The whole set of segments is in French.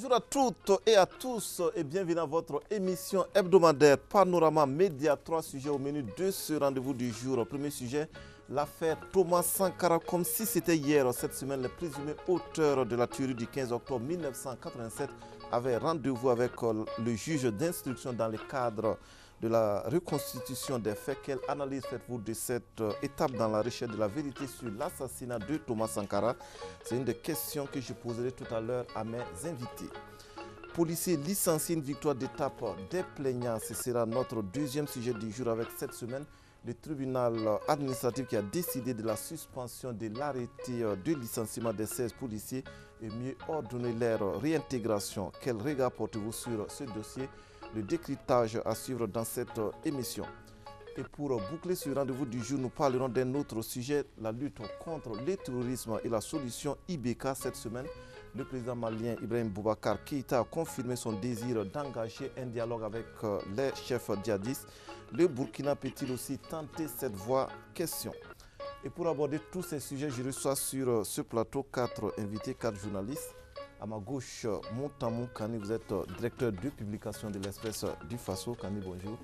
Bonjour à toutes et à tous et bienvenue à votre émission hebdomadaire Panorama Média. 3 sujets au menu de ce rendez-vous du jour. Premier sujet, l'affaire Thomas Sankara. Comme si c'était hier, cette semaine, le présumé auteur de la tuerie du 15 octobre 1987 avait rendez-vous avec le juge d'instruction dans le cadre de la reconstitution des faits. Quelle analyse faites-vous de cette étape dans la recherche de la vérité sur l'assassinat de Thomas Sankara? C'est une des questions que je poserai tout à l'heure à mes invités. Policiers licenciés, une victoire d'étape des plaignants. Ce sera notre deuxième sujet du jour avec cette semaine. Le tribunal administratif qui a décidé de la suspension de l'arrêté de licenciement des 16 policiers et mieux ordonner leur réintégration. Quel regard portez-vous sur ce dossier? Le décryptage à suivre dans cette émission. Et pour boucler ce rendez-vous du jour, nous parlerons d'un autre sujet, la lutte contre le terrorisme et la solution IBK. Cette semaine, le président malien Ibrahim Boubacar Keïta a confirmé son désir d'engager un dialogue avec les chefs djihadistes. Le Burkina peut-il aussi tenter cette voie? Question. Et pour aborder tous ces sujets, je reçois sur ce plateau 4 invités, 4 journalistes. À ma gauche, Montamou Kani, vous êtes directeur de publication de l'Express du Faso. Kani, bonjour.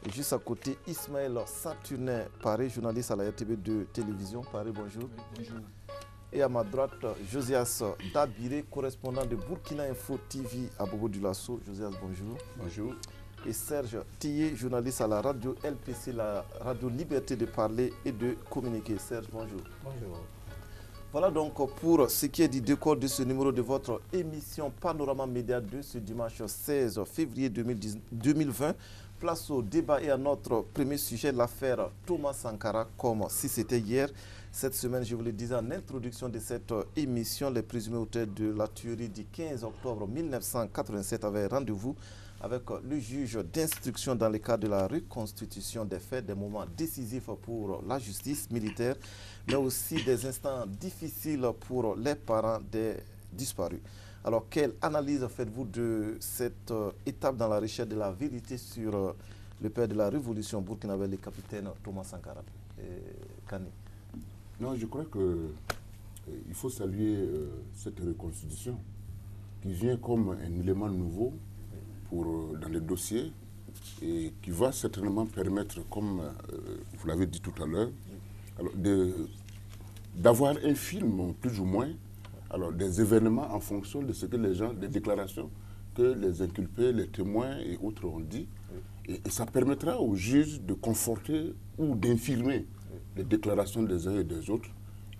Et juste à côté, Ismaël Saturnin Paré, journaliste à la RTB de télévision. Paré, bonjour. Bonjour. Et à ma droite, Josias Dabiré, correspondant de Burkina Info TV à Bobo du Lasso. Josias, bonjour. Bonjour. Et Serge Tillé, journaliste à la radio LPC, la radio Liberté de parler et de communiquer. Serge, bonjour. Bonjour. Voilà donc pour ce qui est du décor de ce numéro de votre émission Panorama Média de ce dimanche 16 février 2020. Place au débat et à notre premier sujet, l'affaire Thomas Sankara, comme si c'était hier. Cette semaine, je vous le disais en introduction de cette émission, les présumés auteurs de la tuerie du 15 octobre 1987 avaient rendez-vous avec le juge d'instruction dans le cadre de la reconstitution des faits, des moments décisifs pour la justice militaire, mais aussi des instants difficiles pour les parents des disparus. Alors, quelle analyse faites-vous de cette étape dans la recherche de la vérité sur le père de la révolution burkinabé, le capitaine Thomas Sankara? Kani. Non, je crois qu'il faut saluer cette reconstitution qui vient comme un élément nouveau dans le dossier et qui va certainement permettre, comme vous l'avez dit tout à l'heure, d'avoir un film plus ou moins, des événements en fonction de ce que les gens, des déclarations que les inculpés, les témoins et autres ont dit. Et ça permettra aux juges de conforter ou d'infirmer les déclarations des uns et des autres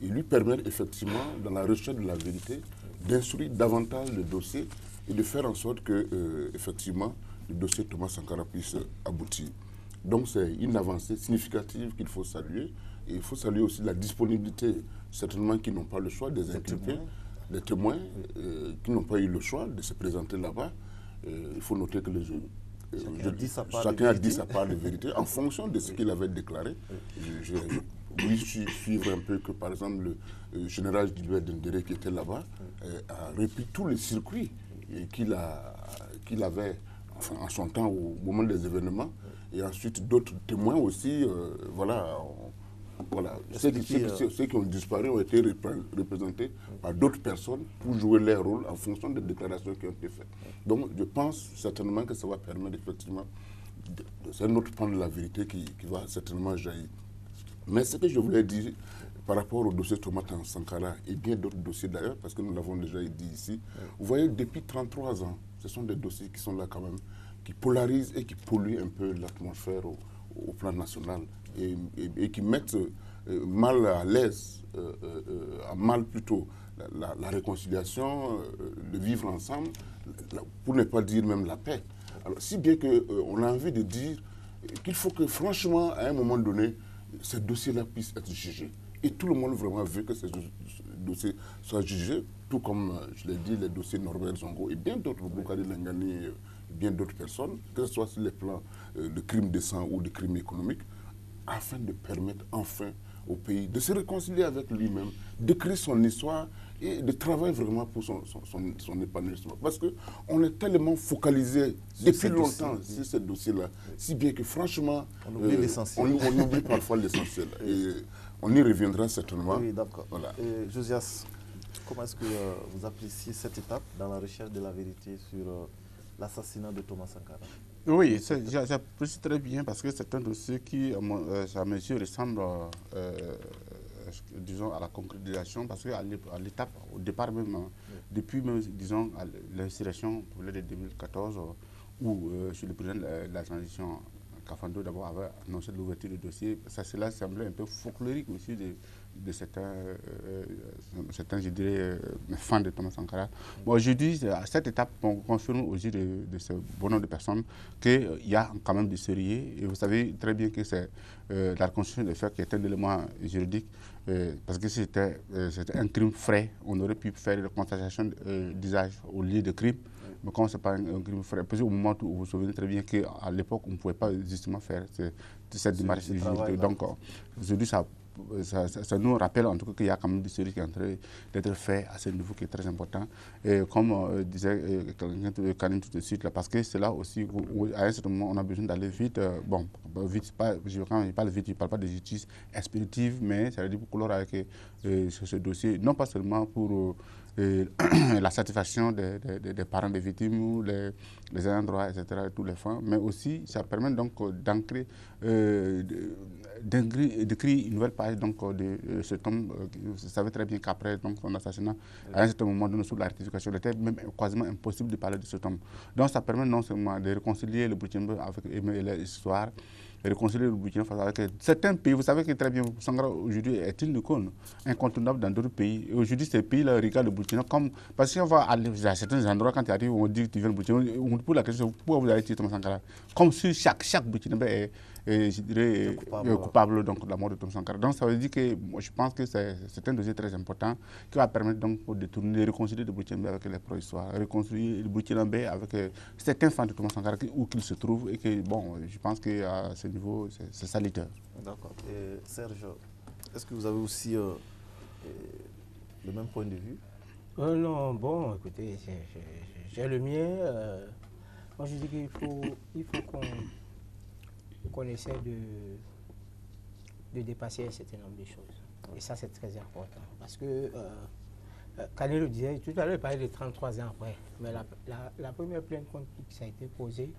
et lui permettre effectivement, dans la recherche de la vérité, d'instruire davantage le dossier et de faire en sorte que, effectivement, le dossier Thomas Sankara puisse aboutir. Donc c'est une avancée significative qu'il faut saluer. Et il faut saluer aussi la disponibilité, certainement qui n'ont pas le choix, des inculpés, des témoins qui n'ont pas eu le choix de se présenter là-bas. Il faut noter que chacun a dit sa part de vérité en fonction de ce qu'il avait déclaré. Oui, suivre un peu que, par exemple, le général Gilbert Dendéré qui était là-bas a repris tous les circuits qu'il avait en son temps au moment des événements. Et ensuite, d'autres témoins aussi, ceux qui ont disparu ont été représentés par d'autres personnes pour jouer leur rôle en fonction des déclarations qui ont été faites. Donc, je pense certainement que ça va permettre effectivement, c'est un autre pan de la vérité qui va certainement jaillir. Mais ce que je voulais dire par rapport au dossier Thomas Sankara et bien d'autres dossiers d'ailleurs, parce que nous l'avons déjà dit ici, vous voyez, depuis 33 ans, ce sont des dossiers qui sont là quand même, qui polarisent et qui polluent un peu l'atmosphère au plan national et qui mettent mal à l'aise, mal plutôt, la réconciliation, le vivre ensemble, pour ne pas dire même la paix. Alors, si bien qu'on a envie de dire qu'il faut que franchement, à un moment donné, ces dossiers-là puissent être jugés. Et tout le monde vraiment veut que ces dossiers soient jugés, tout comme, je l'ai dit, les dossiers Norbert Zongo et bien d'autres, Boukari Lengani et bien d'autres personnes, que ce soit sur les plans de crimes de sang ou de crimes économiques, afin de permettre enfin au pays de se réconcilier avec lui-même, d'écrire son histoire et de travailler vraiment pour son épanouissement. Parce qu'on est tellement focalisé depuis longtemps sur ce dossier-là, si bien que franchement, on oublie l'essentiel. On oublie parfois l'essentiel. Et on y reviendra certainement. Oui, d'accord. Voilà. Josias. comment est-ce que vous appréciez cette étape dans la recherche de la vérité sur l'assassinat de Thomas Sankara? Oui, j'apprécie très bien parce que c'est un dossier qui, à mes yeux, ressemble, disons, à la concrétisation, parce qu'à l'étape, au départ même, depuis, même, disons, l'insurrection de 2014, où sur le président de la transition, Kafando d'abord avait annoncé l'ouverture du dossier, cela semblait un peu folklorique aussi de certains, je dirais, fans de Thomas Sankara. Bon, aujourd'hui, à cette étape, on confirme aux yeux de ce bon nombre de personnes qu'il y a quand même du sérieux. Et vous savez très bien que c'est la reconstruction des faits qui est un élément juridique, parce que c'était un crime frais, on aurait pu faire une constatation d'usage au lieu de crime. Mais comme ce n'est pas un crime frais, parce qu'au moment où vous vous souvenez très bien qu'à l'époque, on ne pouvait pas justement faire cette démarche juridique. Donc, aujourd'hui, ça nous rappelle en tout cas qu'il y a quand même du sérieux qui est en train d'être fait à ce niveau qui est très important. Et comme disait Karim tout de suite, là, parce que c'est là aussi, à un certain moment, on a besoin d'aller vite. Bon, vite, quand je parle vite, je ne parle pas de justice expéditive, mais ça veut dire pour clore avec ce dossier, non pas seulement pour la satisfaction des parents des victimes ou les ayants droit, etc., tous les fins, mais aussi ça permet donc d'ancrer, d'écrire une nouvelle page donc, de ce tome. Vous savez très bien qu'après son assassinat, à un certain moment donné, sous la rectification, il était même quasiment impossible de parler de ce tome. Donc ça permet non seulement de réconcilier le Burkina avec l'histoire, réconcilier le Burkina Faso avec certains pays. Vous savez que très bien, Sankara aujourd'hui est une icône incontournable dans d'autres pays. Et aujourd'hui, ces pays-là regardent le Burkina comme. Parce qu'on va aller à certains endroits, quand tu arrives, on dit que tu viens au Burkina, on te pose la question pourquoi vous avez tué Thomas Sankara. Comme si chaque Burkinabé est, je dirais, coupable donc, de la mort de Thomas Sankara. Donc ça veut dire que moi, je pense que c'est un dossier très important qui va permettre donc de tourner, de réconcilier le Burkinabé avec les pro-histoires, réconcilier le Burkinabé avec certains fans de Thomas Sankara où qu'il se trouve et que, bon, je pense qu'à ce niveau, c'est salutaire. D'accord. Et Serge, est-ce que vous avez aussi le même point de vue? Non, bon, écoutez, j'ai le mien. Moi, je dis qu'il faut qu'on essaie de dépasser un certain nombre de choses. Et ça, c'est très important. Parce que, Kanye le disait, tout à l'heure, il parlait de 33 ans après. Mais la première plainte contre qui ça a été posée,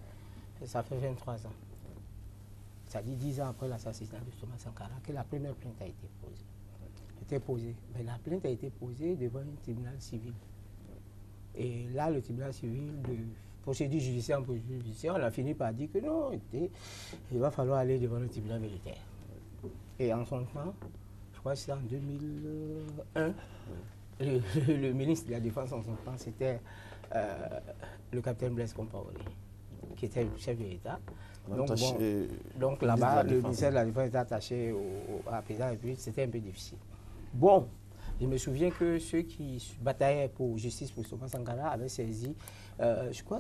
ça fait 23 ans. Ça dit 10 ans après l'assassinat de Thomas Sankara que la première plainte a été posée. Mais la plainte a été posée devant un tribunal civil. Et là, le tribunal civil de procédure judiciaire en procédure judiciaire, on a fini par dire que non, écoutez, il va falloir aller devant le tribunal militaire. Et en son temps, je crois que c'était en 2001, le ministre de la Défense en son temps, c'était le capitaine Blaise Compaoré, qui était le chef de l'État. Donc là-bas, le ministère de la Défense était attaché à la présidence de la République, c'était un peu difficile. Bon, je me souviens que ceux qui bataillaient pour justice pour Thomas Sankara avaient saisi, je crois,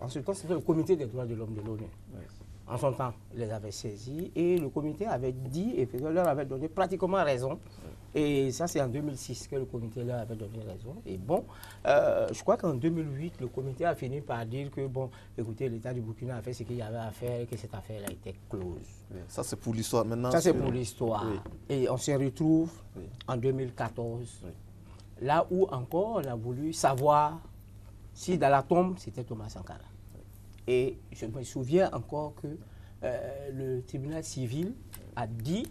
en ce temps, c'était le comité des droits de l'homme de l'ONU. Oui. En son temps, ils les avaient saisis et le comité avait dit et leur avait donné pratiquement raison. Et ça, c'est en 2006 que le comité leur avait donné raison. Et bon, je crois qu'en 2008, le comité a fini par dire que, bon, écoutez, l'État du Burkina a fait ce qu'il y avait à faire et que cette affaire a été close. Oui. Ça, c'est pour l'histoire. Maintenant, ça, c'est pour l'histoire. Oui. Et on se retrouve en 2014, là où encore on a voulu savoir si dans la tombe, c'était Thomas Sankara. Et je me souviens encore que le tribunal civil a dit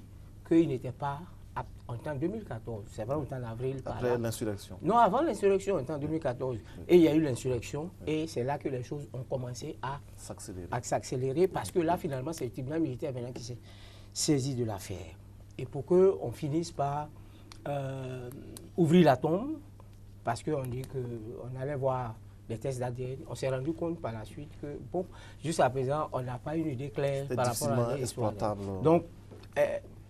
qu'il n'était pas apte en temps 2014. C'est vrai, en temps d'avril. Après l'insurrection. Non, avant l'insurrection, en temps 2014. Et il y a eu l'insurrection. Et c'est là que les choses ont commencé à s'accélérer. Parce que là, finalement, c'est le tribunal militaire maintenant qui s'est saisi de l'affaire. Et pour qu'on finisse par ouvrir la tombe, parce qu'on dit qu'on allait voir les tests d'ADN, on s'est rendu compte par la suite que, bon, jusqu'à présent, on n'a pas une idée claire par rapport à l'histoire. Donc,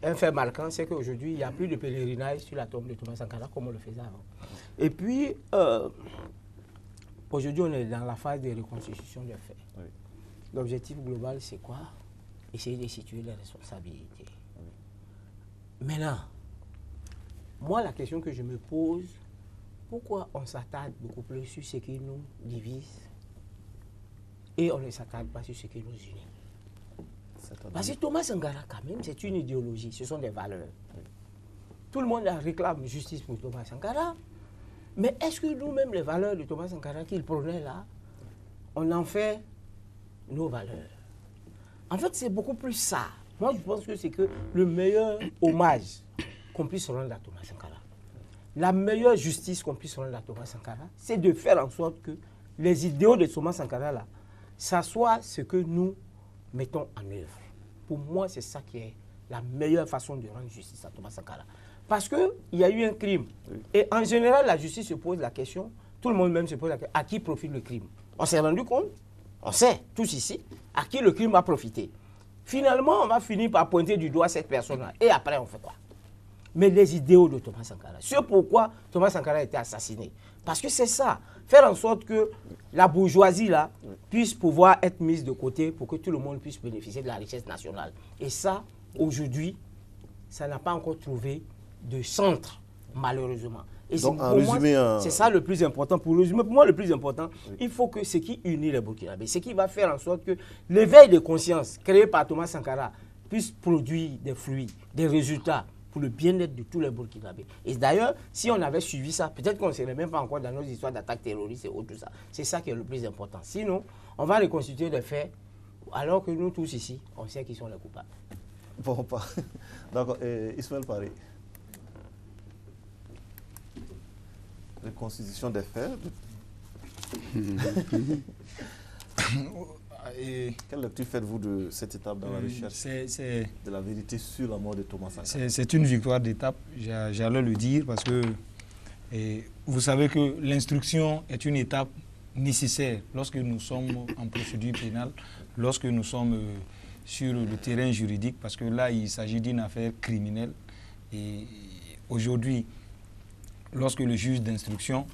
un fait marquant, c'est qu'aujourd'hui, il n'y a plus de pèlerinage sur la tombe de Thomas Sankara comme on le faisait avant. Et puis, aujourd'hui, on est dans la phase de reconstitution des faits. Oui. L'objectif global, c'est quoi? Essayer de situer les responsabilités. Oui. Maintenant, moi, la question que je me pose, pourquoi on s'attarde beaucoup plus sur ce qui nous divise et on ne s'attarde pas sur ce qui nous unit? Parce que Thomas Sankara, quand même, c'est une idéologie, ce sont des valeurs. Oui. Tout le monde réclame justice pour Thomas Sankara, Mais est-ce que nous-mêmes, les valeurs de Thomas Sankara qu'il prônait là, on en fait nos valeurs? En fait, c'est beaucoup plus ça. Moi, je pense que c'est que le meilleur hommage qu'on puisse rendre à Thomas Sankara, la meilleure justice qu'on puisse rendre à Thomas Sankara, c'est de faire en sorte que les idéaux de Thomas Sankara là, ça soit ce que nous mettons en œuvre. Pour moi, c'est ça qui est la meilleure façon de rendre justice à Thomas Sankara. Parce qu'il y a eu un crime. Et en général, la justice se pose la question, tout le monde même se pose la question, à qui profite le crime? On s'est rendu compte, on sait, tous ici, à qui le crime a profité. Finalement, on va finir par pointer du doigt cette personne-là. Et après, on fait quoi? Mais les idéaux de Thomas Sankara. C'est pourquoi Thomas Sankara a été assassiné. Parce que c'est ça. Faire en sorte que la bourgeoisie là, puisse pouvoir être mise de côté pour que tout le monde puisse bénéficier de la richesse nationale. Et ça, aujourd'hui, ça n'a pas encore trouvé de centre, malheureusement. Et donc, pour moi, c'est ça le plus important. Pour résumer, pour moi, le plus important, il faut que ce qui unit les Burkinabés, ce qui va faire en sorte que l'éveil de conscience créé par Thomas Sankara puisse produire des fruits, des résultats pour le bien-être de tous les Burkinabés. Et d'ailleurs, si on avait suivi ça, peut-être qu'on ne serait même pas encore dans nos histoires d'attaques terroristes et autres, tout ça. C'est ça qui est le plus important. Sinon, on va reconstituer des faits, alors que nous tous ici, on sait qui sont les coupables. Bon, pas. D'accord. Ismaël Paris. Reconstitution des faits. Quelle lecture faites-vous de cette étape dans la recherche de la vérité sur la mort de Thomas Sankara? C'est une victoire d'étape, j'allais le dire, parce que vous savez que l'instruction est une étape nécessaire lorsque nous sommes en procédure pénale, lorsque nous sommes sur le terrain juridique, parce que là, il s'agit d'une affaire criminelle. Et aujourd'hui, lorsque le juge d'instruction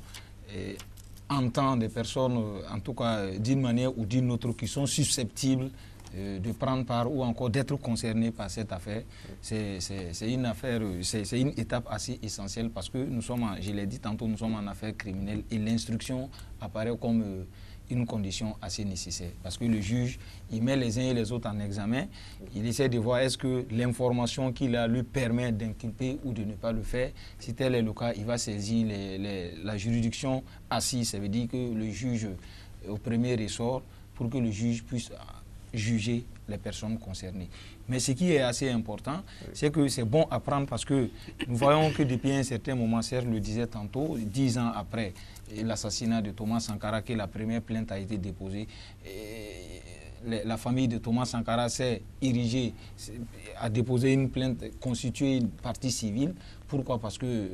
entend des personnes, en tout cas d'une manière ou d'une autre, qui sont susceptibles de prendre part ou encore d'être concernées par cette affaire, c'est une étape assez essentielle parce que nous sommes, je l'ai dit tantôt, nous sommes en affaire criminelle et l'instruction apparaît comme une condition assez nécessaire. Parce que le juge, il met les uns et les autres en examen, il essaie de voir est-ce que l'information qu'il a lui permet d'inculper ou de ne pas le faire. Si tel est le cas, il va saisir la juridiction assise, ça veut dire que le juge au premier ressort pour que le juge puisse juger les personnes concernées. Mais ce qui est assez important, c'est que c'est bon à prendre parce que nous voyons que depuis un certain moment, Serge le disait tantôt, 10 ans après l'assassinat de Thomas Sankara, que la première plainte a été déposée, la famille de Thomas Sankara s'est érigée, a déposé une plainte, constitué une partie civile. Pourquoi? Parce que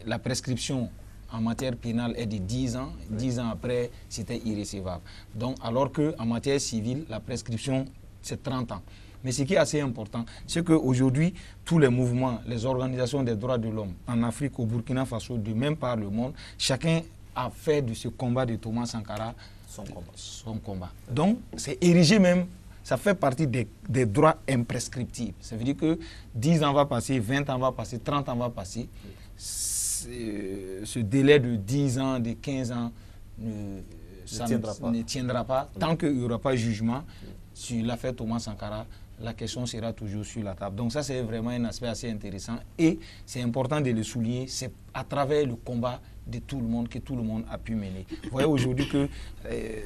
la prescription en matière pénale est de 10 ans. 10 ans après, c'était irrécevable. Donc, alors qu'en matière civile, la prescription, c'est 30 ans. Mais ce qui est assez important, c'est qu'aujourd'hui, tous les mouvements, les organisations des droits de l'homme, en Afrique, au Burkina Faso, de même par le monde, chacun a fait de ce combat de Thomas Sankara son combat. Donc, c'est érigé même, ça fait partie des droits imprescriptibles. Ça veut dire que 10 ans va passer, 20 ans va passer, 30 ans va passer. Ce délai de 10 ans, de 15 ans ne tiendra pas. Tant qu'il n'y aura pas de jugement sur l'affaire Thomas Sankara, la question sera toujours sur la table. Donc ça, c'est vraiment un aspect assez intéressant et c'est important de le souligner. C'est à travers le combat de tout le monde que tout le monde a pu mener. Vous voyez aujourd'hui que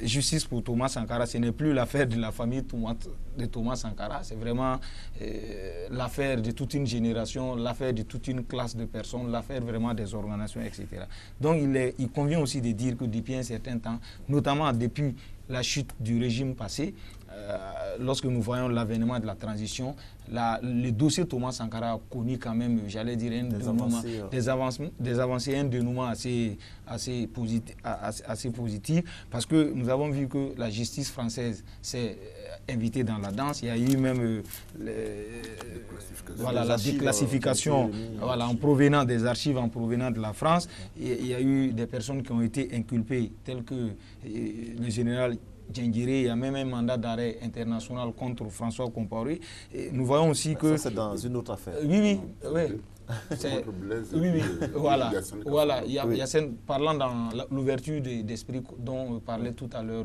justice pour Thomas Sankara, ce n'est plus l'affaire de la famille de Thomas Sankara, c'est vraiment l'affaire de toute une génération, l'affaire de toute une classe de personnes, l'affaire vraiment des organisations, etc. Donc il convient aussi de dire que depuis un certain temps, notamment depuis la chute du régime passé, lorsque nous voyons l'avènement de la transition, le dossier Thomas Sankara a connu quand même, j'allais dire, des avancées, un dénouement assez positif, parce que nous avons vu que la justice française s'est invitée dans la danse. Il y a eu même la déclassification en provenant des archives, en provenant de la France. Il y a eu des personnes qui ont été inculpées, telles que le général Djengiré, il y a même un mandat d'arrêt international contre François Compaoré. Nous voyons aussi que... Ça, c'est dans une autre affaire. Oui. Contre Blaise et Oui, oui, puis, voilà. Yassine Voilà. Kafando. Yassine, parlant dans l'ouverture d'esprit dont parlait tout à l'heure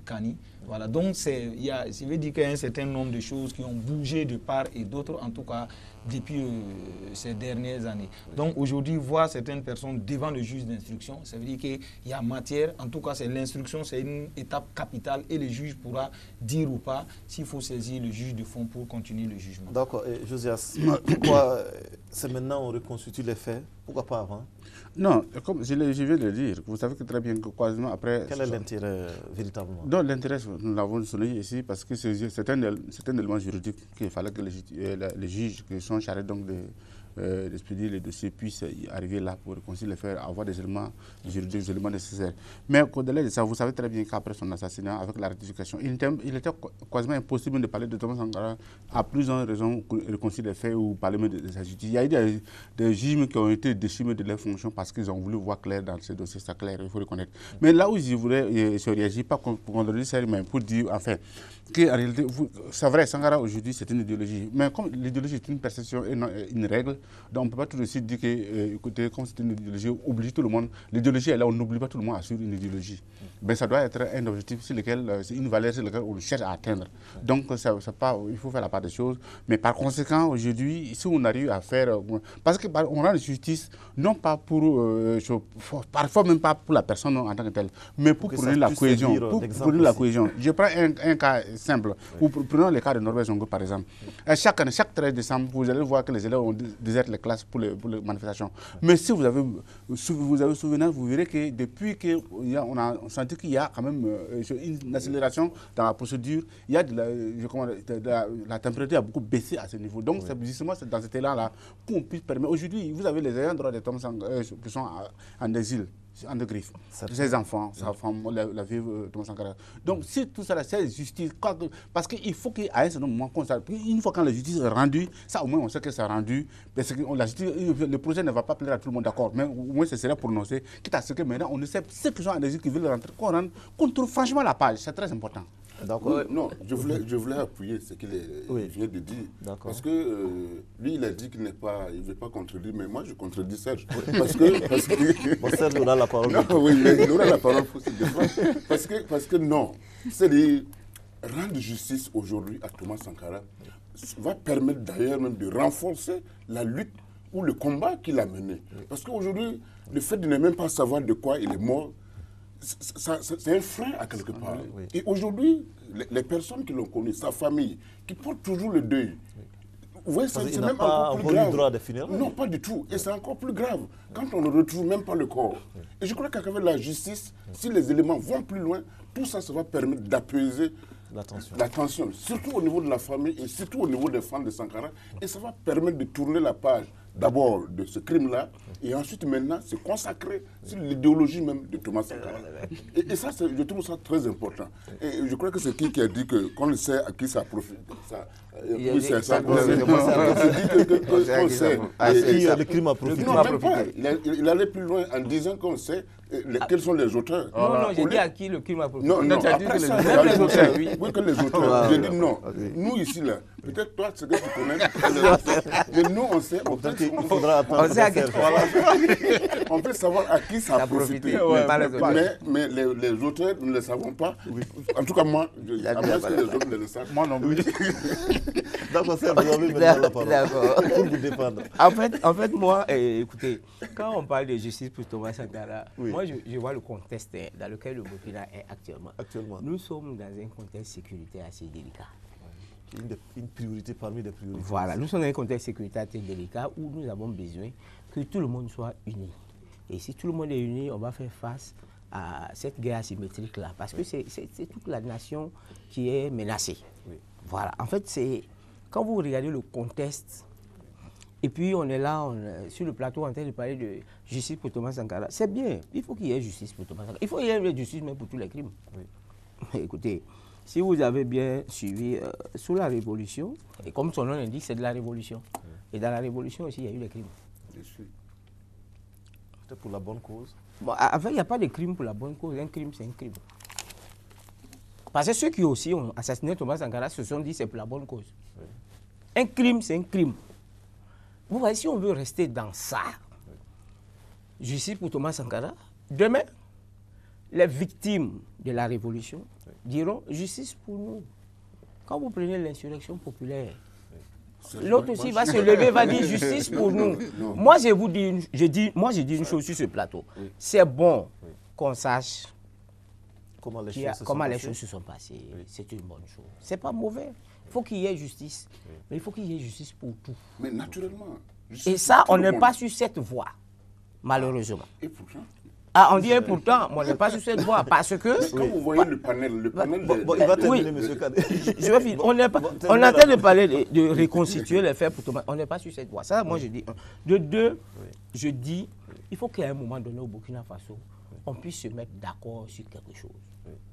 Kani. Voilà. Donc, je veux dire qu'il y a un certain nombre de choses qui ont bougé de part et d'autre, en tout cas, depuis ces dernières années. Donc, aujourd'hui, voir certaines personnes devant le juge d'instruction, ça veut dire qu'il y a matière. En tout cas, c'est l'instruction, c'est une étape capitale et le juge pourra dire ou pas s'il faut saisir le juge de fond pour continuer le jugement. D'accord. Josias, pourquoi c'est maintenant on reconstitue les faits? Pourquoi pas avant? Non, comme je viens de le dire, vous savez que très bien que quasiment après... Quel est l'intérêt véritablement? Donc l'intérêt, nous l'avons souligné ici parce que c'est un élément juridique qu'il fallait que les juges qui sont chargés donc d'expédier les dossiers puissent y arriver là pour réconcilier les faits, avoir des éléments juridiques, des éléments nécessaires. Mais au-delà de ça, vous savez très bien qu'après son assassinat, avec la ratification, il était quasiment impossible de parler de Thomas Sankara à plusieurs raisons pour réconcilier les faits ou parler même de sa justice. Il y a eu des juges qui ont été déchus de leurs fonctions parce qu'ils ont voulu voir clair dans ces dossiers, c'est clair, il faut reconnaître. Mais là où je voulais se réagir, pas pour condamner ça, mais pour dire, enfin, qu'en réalité, c'est vrai, Sankara aujourd'hui c'est une idéologie, mais comme l'idéologie est une perception et non une règle, donc on ne peut pas tout de suite dire que, écoutez, comme c'est une idéologie, oblige tout le monde. L'idéologie est là, on n'oublie pas tout le monde à suivre une idéologie. Mais ça doit être un objectif sur lequel, c'est une valeur sur laquelle on cherche à atteindre. Donc il faut faire la part des choses. Mais par conséquent, aujourd'hui, si on arrive à faire... Parce qu'on rend la justice, non pas parfois même pas pour la personne en tant que telle, mais pour prendre la cohésion. La cohésion. Je prends un cas simple. Prenons le cas de Norbert Zongo, par exemple. Chaque année, chaque 13 décembre, vous allez voir que les élèves ont déserté les classes pour les manifestations. Mais si vous avez souvenir, vous verrez que depuis qu'on a senti qu'il y a quand même une accélération dans la procédure, il y a la température a beaucoup baissé à ce niveau. Donc c'est justement dans cet élan-là qu'on puisse permettre. Aujourd'hui, vous avez les ayants droit des Thomas qui sont en exil, en de griffes. Ses enfants, sa femme, la veuve Thomas Sankara. Donc si tout ça, c'est justice. Parce qu'il faut qu'à un certain moment, une fois quand la justice est rendue, ça au moins on sait que c'est rendu. Parce que le projet ne va pas plaire à tout le monde, d'accord. Mais au moins ce serait prononcé. Quitte à ce que maintenant on ne sait ceux qui sont en exil qui veulent rentrer, qu'on trouve franchement la page. C'est très important. Non, je voulais appuyer ce qu'il vient de dire. Parce que lui, il a dit qu'il ne veut pas contredire, mais moi, je contredis Serge. Parce que bon, Serge aura la parole. Non, oui, il aura la parole pour se défendre. Parce que non, c'est-à-dire, rendre justice aujourd'hui à Thomas Sankara va permettre d'ailleurs même de renforcer la lutte ou le combat qu'il a mené. Parce qu'aujourd'hui, le fait de ne même pas savoir de quoi il est mort, c'est un frein à quelque part. Et aujourd'hui, les personnes qui l'ont connu, sa famille, qui portent toujours le deuil, vous voyez, c'est même encore plus grave. Droit de funérailles. Non, pas du tout. Et c'est encore plus grave quand on ne retrouve même pas le corps. Et je crois qu'avec la justice, si les éléments vont plus loin, tout ça, ça va permettre d'apaiser la tension, surtout au niveau de la famille et surtout au niveau des fans de Sankara. Et ça va permettre de tourner la page d'abord de ce crime-là et ensuite maintenant se consacrer sur l'idéologie même de Thomas Sankara. Et ça, je trouve ça très important. Et je crois que c'est qui a dit qu'on ne sait à qui ça profite. On sait à qui le crime a profité. Non, même pas. Il allait plus loin en disant qu'on sait quels sont les auteurs. Non, j'ai dit à qui le crime a profité. Non, après ça, les auteurs. Oui, que les auteurs. J'ai dit non. Nous ici, là, peut-être toi, c'est que tu connais. Mais nous, on sait. Il faudra attendre. On peut savoir à qui ça a profité. Mais les auteurs, nous ne le savons pas. En tout cas, moi, après que les autres ne le savent. Moi non plus. D'accord, vous avez maintenant la parole. Pour vous défendre. En fait, moi, écoutez, quand on parle de justice pour Thomas Sankara, moi, je vois le contexte dans lequel le Burkina est actuellement. Nous sommes dans un contexte sécuritaire assez délicat. Une priorité parmi les priorités. Voilà, nous sommes dans un contexte sécuritaire très délicat où nous avons besoin que tout le monde soit uni. Et si tout le monde est uni, on va faire face à cette guerre asymétrique-là. Parce que c'est toute la nation qui est menacée. Voilà, en fait, c'est quand vous regardez le contexte, et puis on est là, sur le plateau en train de parler de justice pour Thomas Sankara. C'est bien, il faut qu'il y ait justice pour Thomas Sankara. Il faut qu'il y ait justice même pour tous les crimes. Écoutez, si vous avez bien suivi, sous la Révolution, et comme son nom l'indique, c'est de la Révolution. Et dans la Révolution aussi, il y a eu des crimes. C'était pour la bonne cause. Bon, en fait, il n'y a pas de crime pour la bonne cause. Un crime, c'est un crime. Parce que ceux qui aussi ont assassiné Thomas Sankara se sont dit c'est pour la bonne cause. Un crime, c'est un crime. Vous voyez, si on veut rester dans ça, justice pour Thomas Sankara, demain, les victimes de la révolution diront justice pour nous. Quand vous prenez l'insurrection populaire, l'autre aussi va se lever, va dire justice pour nous. Moi, je vous dis, une chose sur ce plateau. C'est bon qu'on sache comment les choses se sont passées. C'est une bonne chose. C'est pas mauvais. Il faut qu'il y ait justice. Mais il faut qu'il y ait justice pour tout. Mais naturellement. Et ça, on n'est pas sur cette voie, malheureusement. Et pourtant. Ah, on dit pourtant, moi, on n'est pas sur cette voie parce que... Quand vous voyez le panel il va terminer, monsieur Kadé. Je vais finir. On est en train de parler de reconstituer les faits pour Thomas. On n'est pas sur cette voie. Ça, moi, je dis un. De deux, je dis, il faut qu'à un moment donné au Burkina Faso, on puisse se mettre d'accord sur quelque chose.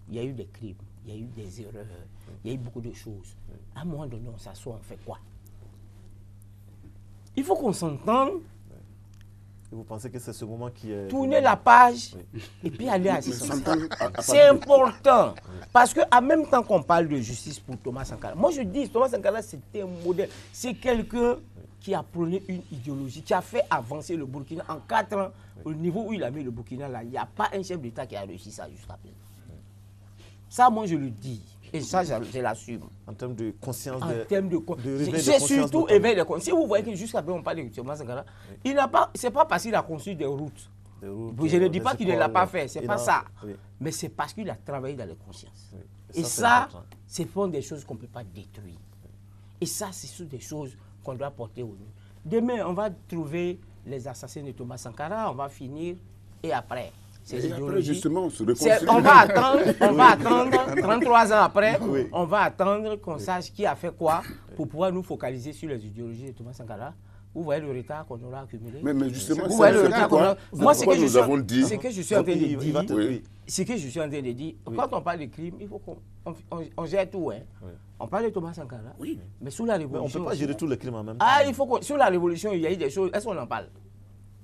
Il y a eu des crimes, il y a eu des erreurs, il y a eu beaucoup de choses. À un moment donné, on s'assoit, on fait quoi? Il faut qu'on s'entende. Et vous pensez que c'est ce moment qui est... Tourner la page et puis aller à c'est important. Parce qu'en même temps qu'on parle de justice pour Thomas Sankara, moi je dis, Thomas Sankara c'était un modèle. C'est quelqu'un qui a prôné une idéologie, qui a fait avancer le Burkina en 4 ans. Au niveau où il a mis le Burkina là, il n'y a pas un chef d'État qui a réussi ça jusqu'à présent. Ça, moi je le dis. Et ça, je l'assume. En termes de conscience, c'est surtout éveil de conscience. Si vous voyez que jusqu'à présent, on parle de Thomas Sankara, c'est pas parce qu'il a construit des routes. Je ne dis pas qu'il ne l'a pas fait, c'est pas ça. Mais c'est parce qu'il a travaillé dans les consciences. Et ça, ce sont des choses qu'on ne peut pas détruire. Et ça, ce sont des choses qu'on doit porter au nu. Demain, on va trouver les assassins de Thomas Sankara, on va finir, et après. Justement, on va attendre 33 ans après, on va attendre qu'on sache qui a fait quoi pour pouvoir nous focaliser sur les idéologies de Thomas Sankara. Vous voyez le retard qu'on aura accumulé. Mais justement, vous voyez le retard qu'on a. Moi, ce que je suis en train de dire, quand on parle de crime, il faut qu'on gère tout. Hein. On parle de Thomas Sankara, mais sous la révolution... Mais on ne peut pas gérer tous les crimes en même temps. Sous la révolution, il y a eu des choses... Est-ce qu'on en parle?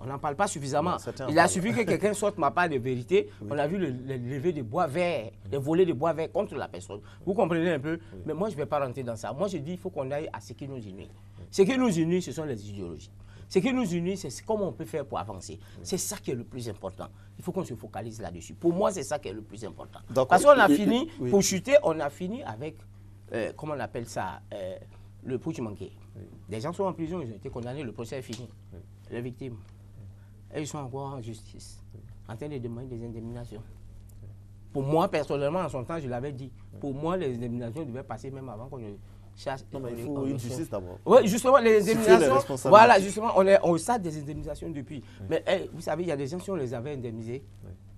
On n'en parle pas suffisamment. Il a suffi que quelqu'un sorte ma part de vérité. On a vu le lever de bois vert, les volets de bois vert contre la personne. Vous comprenez un peu? Mais moi, je ne vais pas rentrer dans ça. Moi, je dis qu'il faut qu'on aille à ce qui nous unit. Ce qui nous unit, ce sont les idéologies. Ce qui nous unit, c'est comment on peut faire pour avancer. C'est ça qui est le plus important. Il faut qu'on se focalise là-dessus. Pour moi, c'est ça qui est le plus important. Parce qu'on a fini, pour chuter, on a fini avec, comment on appelle ça, le putsch manqué. Des gens sont en prison, ils ont été condamnés, le procès est fini. Les victimes. Et ils sont encore en justice, en train de demander des indemnisations. Pour moi, personnellement, en son temps, je l'avais dit, pour moi, les indemnisations devaient passer même avant qu'on ne cherche. Non, mais il faut une justice d'abord. Oui, justement, les indemnisations. Voilà, justement, on est au stade des indemnisations depuis. Mais vous savez, il y a des gens, si on les avait indemnisés,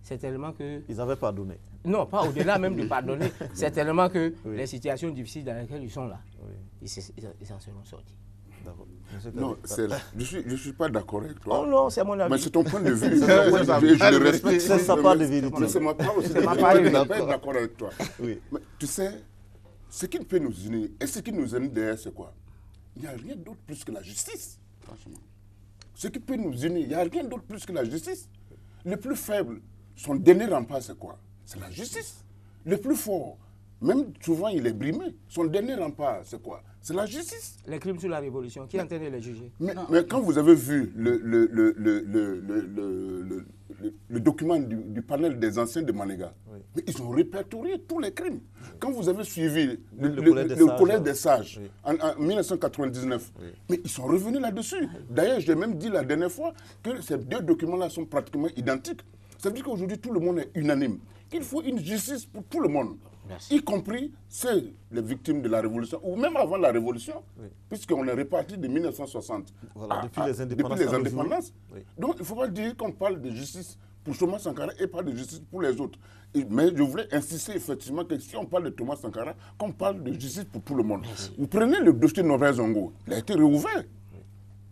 c'est tellement que... Ils avaient pardonné. Non, pas au-delà même de pardonner. C'est tellement que les situations difficiles dans lesquelles ils sont là, ils en seront sortis. Non, je suis pas d'accord avec toi. Oh non, c'est mon avis. Mais c'est ton point de vue. Je le respecte. C'est sa part de vérité. Mais c'est ma part aussi. Je ne suis pas d'accord avec toi. Mais tu sais, ce qui peut nous unir, et ce qui nous unit derrière, c'est quoi? Il n'y a rien d'autre plus que la justice. Franchement. Ce qui peut nous unir, il n'y a rien d'autre plus que la justice. Le plus faible, son dernier rempart, c'est quoi? C'est la justice. Le plus fort, même souvent il est brimé. Son dernier rempart, c'est quoi? C'est la justice. Les crimes sur la révolution, qui est en train de les juger? Mais quand vous avez vu le document du panel des anciens de Manéga, mais ils ont répertorié tous les crimes. Quand vous avez suivi le collège des sages en 1999, mais ils sont revenus là-dessus. D'ailleurs, j'ai même dit la dernière fois que ces deux documents-là sont pratiquement identiques. Ça veut dire qu'aujourd'hui, tout le monde est unanime. Il faut une justice pour tout le monde. Merci. Y compris les victimes de la Révolution, ou même avant la Révolution, puisqu'on est réparti de 1960 depuis les indépendances. Donc, il ne faut pas dire qu'on parle de justice pour Thomas Sankara et pas de justice pour les autres. Mais je voulais insister effectivement que si on parle de Thomas Sankara, qu'on parle de justice pour tout le monde. Merci. Vous prenez le dossier Norbert Zongo, il a été réouvert.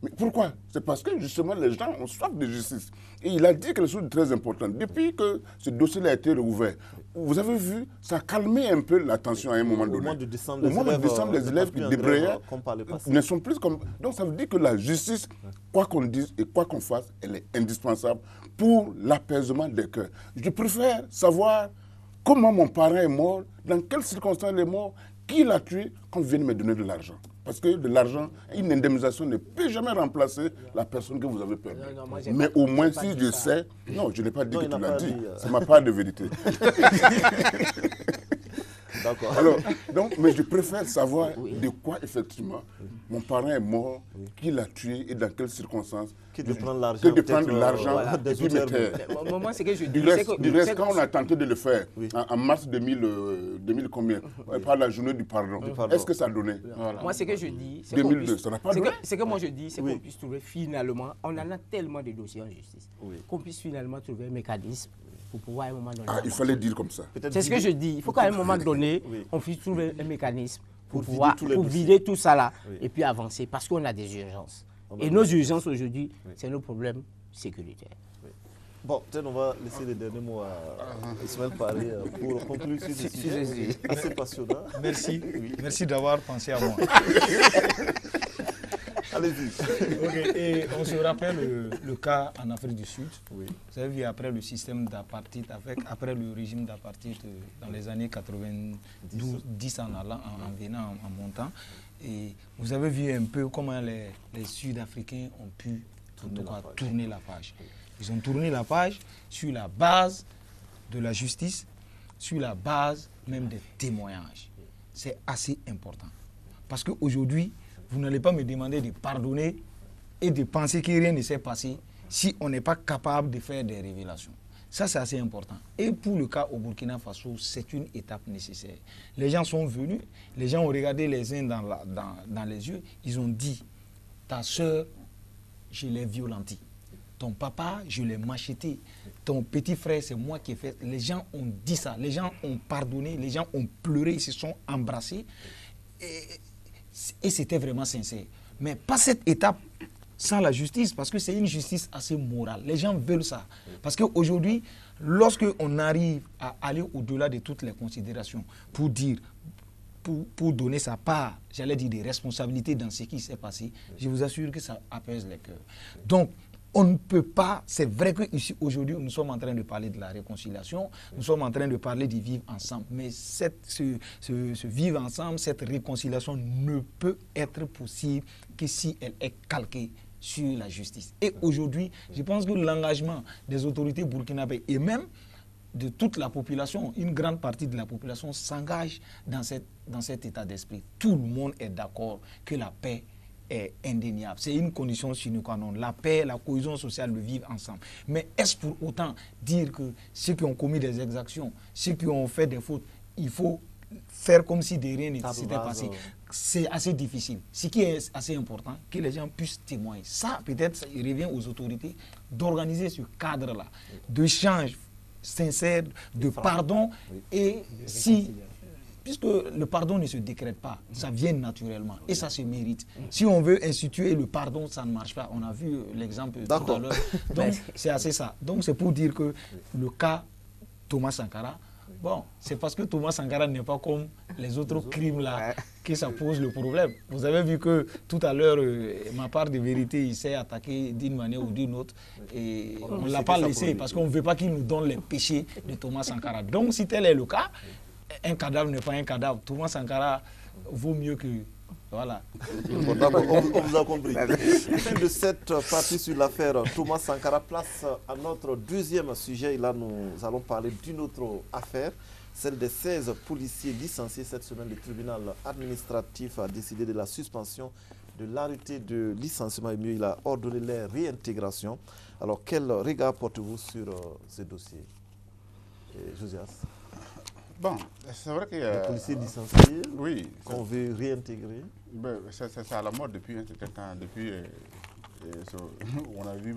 Mais pourquoi? C'est parce que justement les gens ont soif de justice. Et il a dit quelque chose de très important. Depuis que ce dossier-là a été rouvert, vous avez vu, ça a calmé un peu la tension à un moment donné. Au mois de décembre, les élèves qui débrayaient ne sont plus comme... Donc ça veut dire que la justice, quoi qu'on dise et quoi qu'on fasse, elle est indispensable pour l'apaisement des cœurs. Je préfère savoir comment mon parent est mort, dans quelles circonstances il est mort, qui l'a tué, qu'on vienne me donner de l'argent. Parce que de l'argent, une indemnisation ne peut jamais remplacer la personne que vous avez perdue. Non, moi, Mais au moins, si je sais... Non, je n'ai pas dit Non, que il tu n'a l'as pas dit. dit, C'est ma part de vérité. D'accord. Alors, donc, mais je préfère savoir de quoi, effectivement, mon parent est mort, qui l'a tué et dans quelles circonstances. Que de prendre l'argent. Que de prendre l'argent des et puis me taire. Mais moi, ce que je dis, Du reste, quand on a tenté de le faire, en mars 2000 combien, par la journée du pardon, est-ce que ça a donné? Moi, ce que je dis, c'est 2002, ça n'a pas donné. ce que moi je dis, c'est qu'on puisse trouver finalement, on en a tellement de dossiers en justice, qu'on puisse finalement trouver un mécanisme pour pouvoir à un moment donné. Ah, il fallait dire comme ça. C'est ce que je dis. Il faut qu'à un moment donné, on puisse trouver un mécanisme pour pouvoir vider vider tout ça là et puis avancer parce qu'on a des urgences. Et nos urgences aujourd'hui, c'est nos problèmes sécuritaires. Bon, peut-être on va laisser les derniers mots à Ismaël parler pour conclure sur ce sujet assez passionnant. Merci. Merci d'avoir pensé à moi. Allez-y. Ok, et on se rappelle le cas en Afrique du Sud. Vous avez vu après le système d'apartheid, après le régime d'apartheid dans les années 90 en allant, en venant, en montant. Et vous avez vu un peu comment les Sud-Africains ont pu tourner la page. Ils ont tourné la page sur la base de la justice, sur la base même des témoignages. C'est assez important. Parce qu'aujourd'hui, vous n'allez pas me demander de pardonner et de penser que rien ne s'est passé si on n'est pas capable de faire des révélations. Ça, c'est assez important. Et pour le cas au Burkina Faso, c'est une étape nécessaire. Les gens sont venus, les gens ont regardé les uns dans les yeux, ils ont dit, ta soeur, je l'ai violentée. Ton papa, je l'ai macheté. Ton petit frère, c'est moi qui ai fait. Les gens ont dit ça. Les gens ont pardonné. Les gens ont pleuré. Ils se sont embrassés. Et c'était vraiment sincère. Mais pas cette étape sans la justice, parce que c'est une justice assez morale. Les gens veulent ça. Parce qu'aujourd'hui, lorsqu'on arrive à aller au-delà de toutes les considérations pour dire, pour donner sa part, j'allais dire, des responsabilités dans ce qui s'est passé, je vous assure que ça apaise les cœurs. Donc, on ne peut pas, c'est vrai qu'ici aujourd'hui nous sommes en train de parler de la réconciliation, nous sommes en train de parler du vivre ensemble, mais ce vivre ensemble, cette réconciliation ne peut être possible que si elle est calquée sur la justice. Et aujourd'hui, je pense que l'engagement des autorités burkinabées et même de toute la population, une grande partie de la population s'engage dans cet état d'esprit. Tout le monde est d'accord que la paix est indéniable. C'est une condition sine qua non. La paix, la cohésion sociale, le vivre ensemble. Mais est-ce pour autant dire que ceux qui ont commis des exactions, ceux qui ont fait des fautes, il faut faire comme si de rien ne s'était passé? C'est assez difficile. Ce qui est assez important, que les gens puissent témoigner. Ça, peut-être, il revient aux autorités d'organiser ce cadre-là, d'échange sincère, de pardon, et si... Puisque le pardon ne se décrète pas, ça vient naturellement et ça se mérite. Si on veut instituer le pardon, ça ne marche pas. On a vu l'exemple tout à l'heure. Donc, c'est assez ça. Donc, c'est pour dire que le cas Thomas Sankara, bon, c'est parce que Thomas Sankara n'est pas comme les autres crimes là que ça pose le problème. Vous avez vu que tout à l'heure, ma part de vérité, il s'est attaqué d'une manière ou d'une autre. Et on ne l'a pas laissé parce qu'on ne veut pas qu'il nous donne les péchés de Thomas Sankara. Donc, si tel est le cas, un cadavre n'est pas un cadavre. Thomas Sankara vaut mieux que... Voilà. On vous a compris. Fin de cette partie sur l'affaire Thomas Sankara, place à notre deuxième sujet. Et là, nous allons parler d'une autre affaire, celle des 16 policiers licenciés cette semaine. Le tribunal administratif a décidé de la suspension de l'arrêté de licenciement. Et mieux, il a ordonné leur réintégration. Alors, quel regard portez-vous sur ce dossier, Josias? Bon, c'est vrai que... les policiers licenciés, oui, qu'on veut réintégrer. C'est à la mode depuis un certain temps. Depuis, on a vu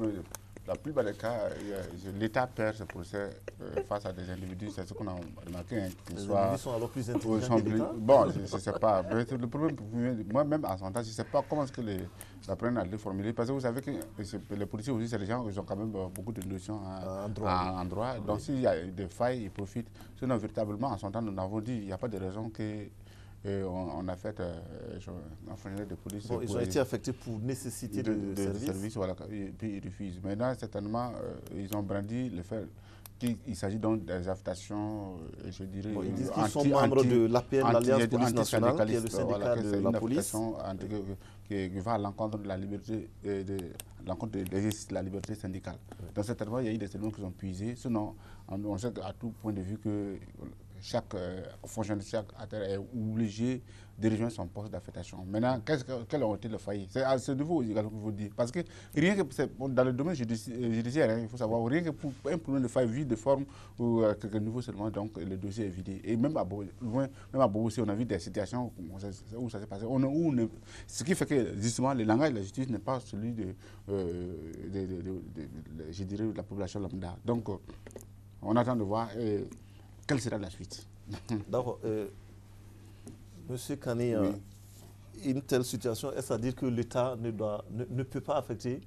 la plupart des cas, l'État perd ce procès face à des individus. C'est ce qu'on a remarqué. Les individus sont alors plus intelligents que l'État. Bon, je ne sais pas. Le problème, moi-même, en son temps, je ne sais pas comment est-ce que la prennent à le formuler. Parce que vous savez que les policiers aussi, c'est des gens qui ont quand même beaucoup de notions en droit. Donc, s'il y a des failles, ils profitent. Sinon, véritablement, en son temps, nous avons dit qu'il n'y a pas de raison que... on a fait un fonctionnaire de police. Bon, ils ont été affectés pour nécessité de service. Voilà, et puis ils refusent. Maintenant, certainement, ils ont brandi le fait Il s'agit donc des affectations, je dirais... Bon, ils disent qu'ils sont membres de l'APN, l'Alliance Police Nationale, qui est le syndicat de la police. Qui va à l'encontre de la liberté, de l'exercice de la liberté syndicale. Donc certainement, il y a eu des éléments qui sont puisés. Sinon, on sait à tout point de vue que chaque fonctionnaire, chaque acteur est obligé de rejoindre son poste d'affectation. Maintenant, quels ont été les foyers? C'est à ce niveau également qu'il faut dire. Parce que rien que dans le domaine judiciaire, il faut savoir, rien que pour un problème de faille, vu de forme ou à quelques niveaux seulement, donc le dossier est vidé. Et même à Bobo aussi, on a vu des situations où ça s'est passé. Ce qui fait que justement, le langage de la justice n'est pas celui je dirais, de la population lambda. Donc, on attend de voir quelle sera la suite. D'accord. Monsieur Kani, oui. Une telle situation, est-ce à dire que l'État ne peut pas affecter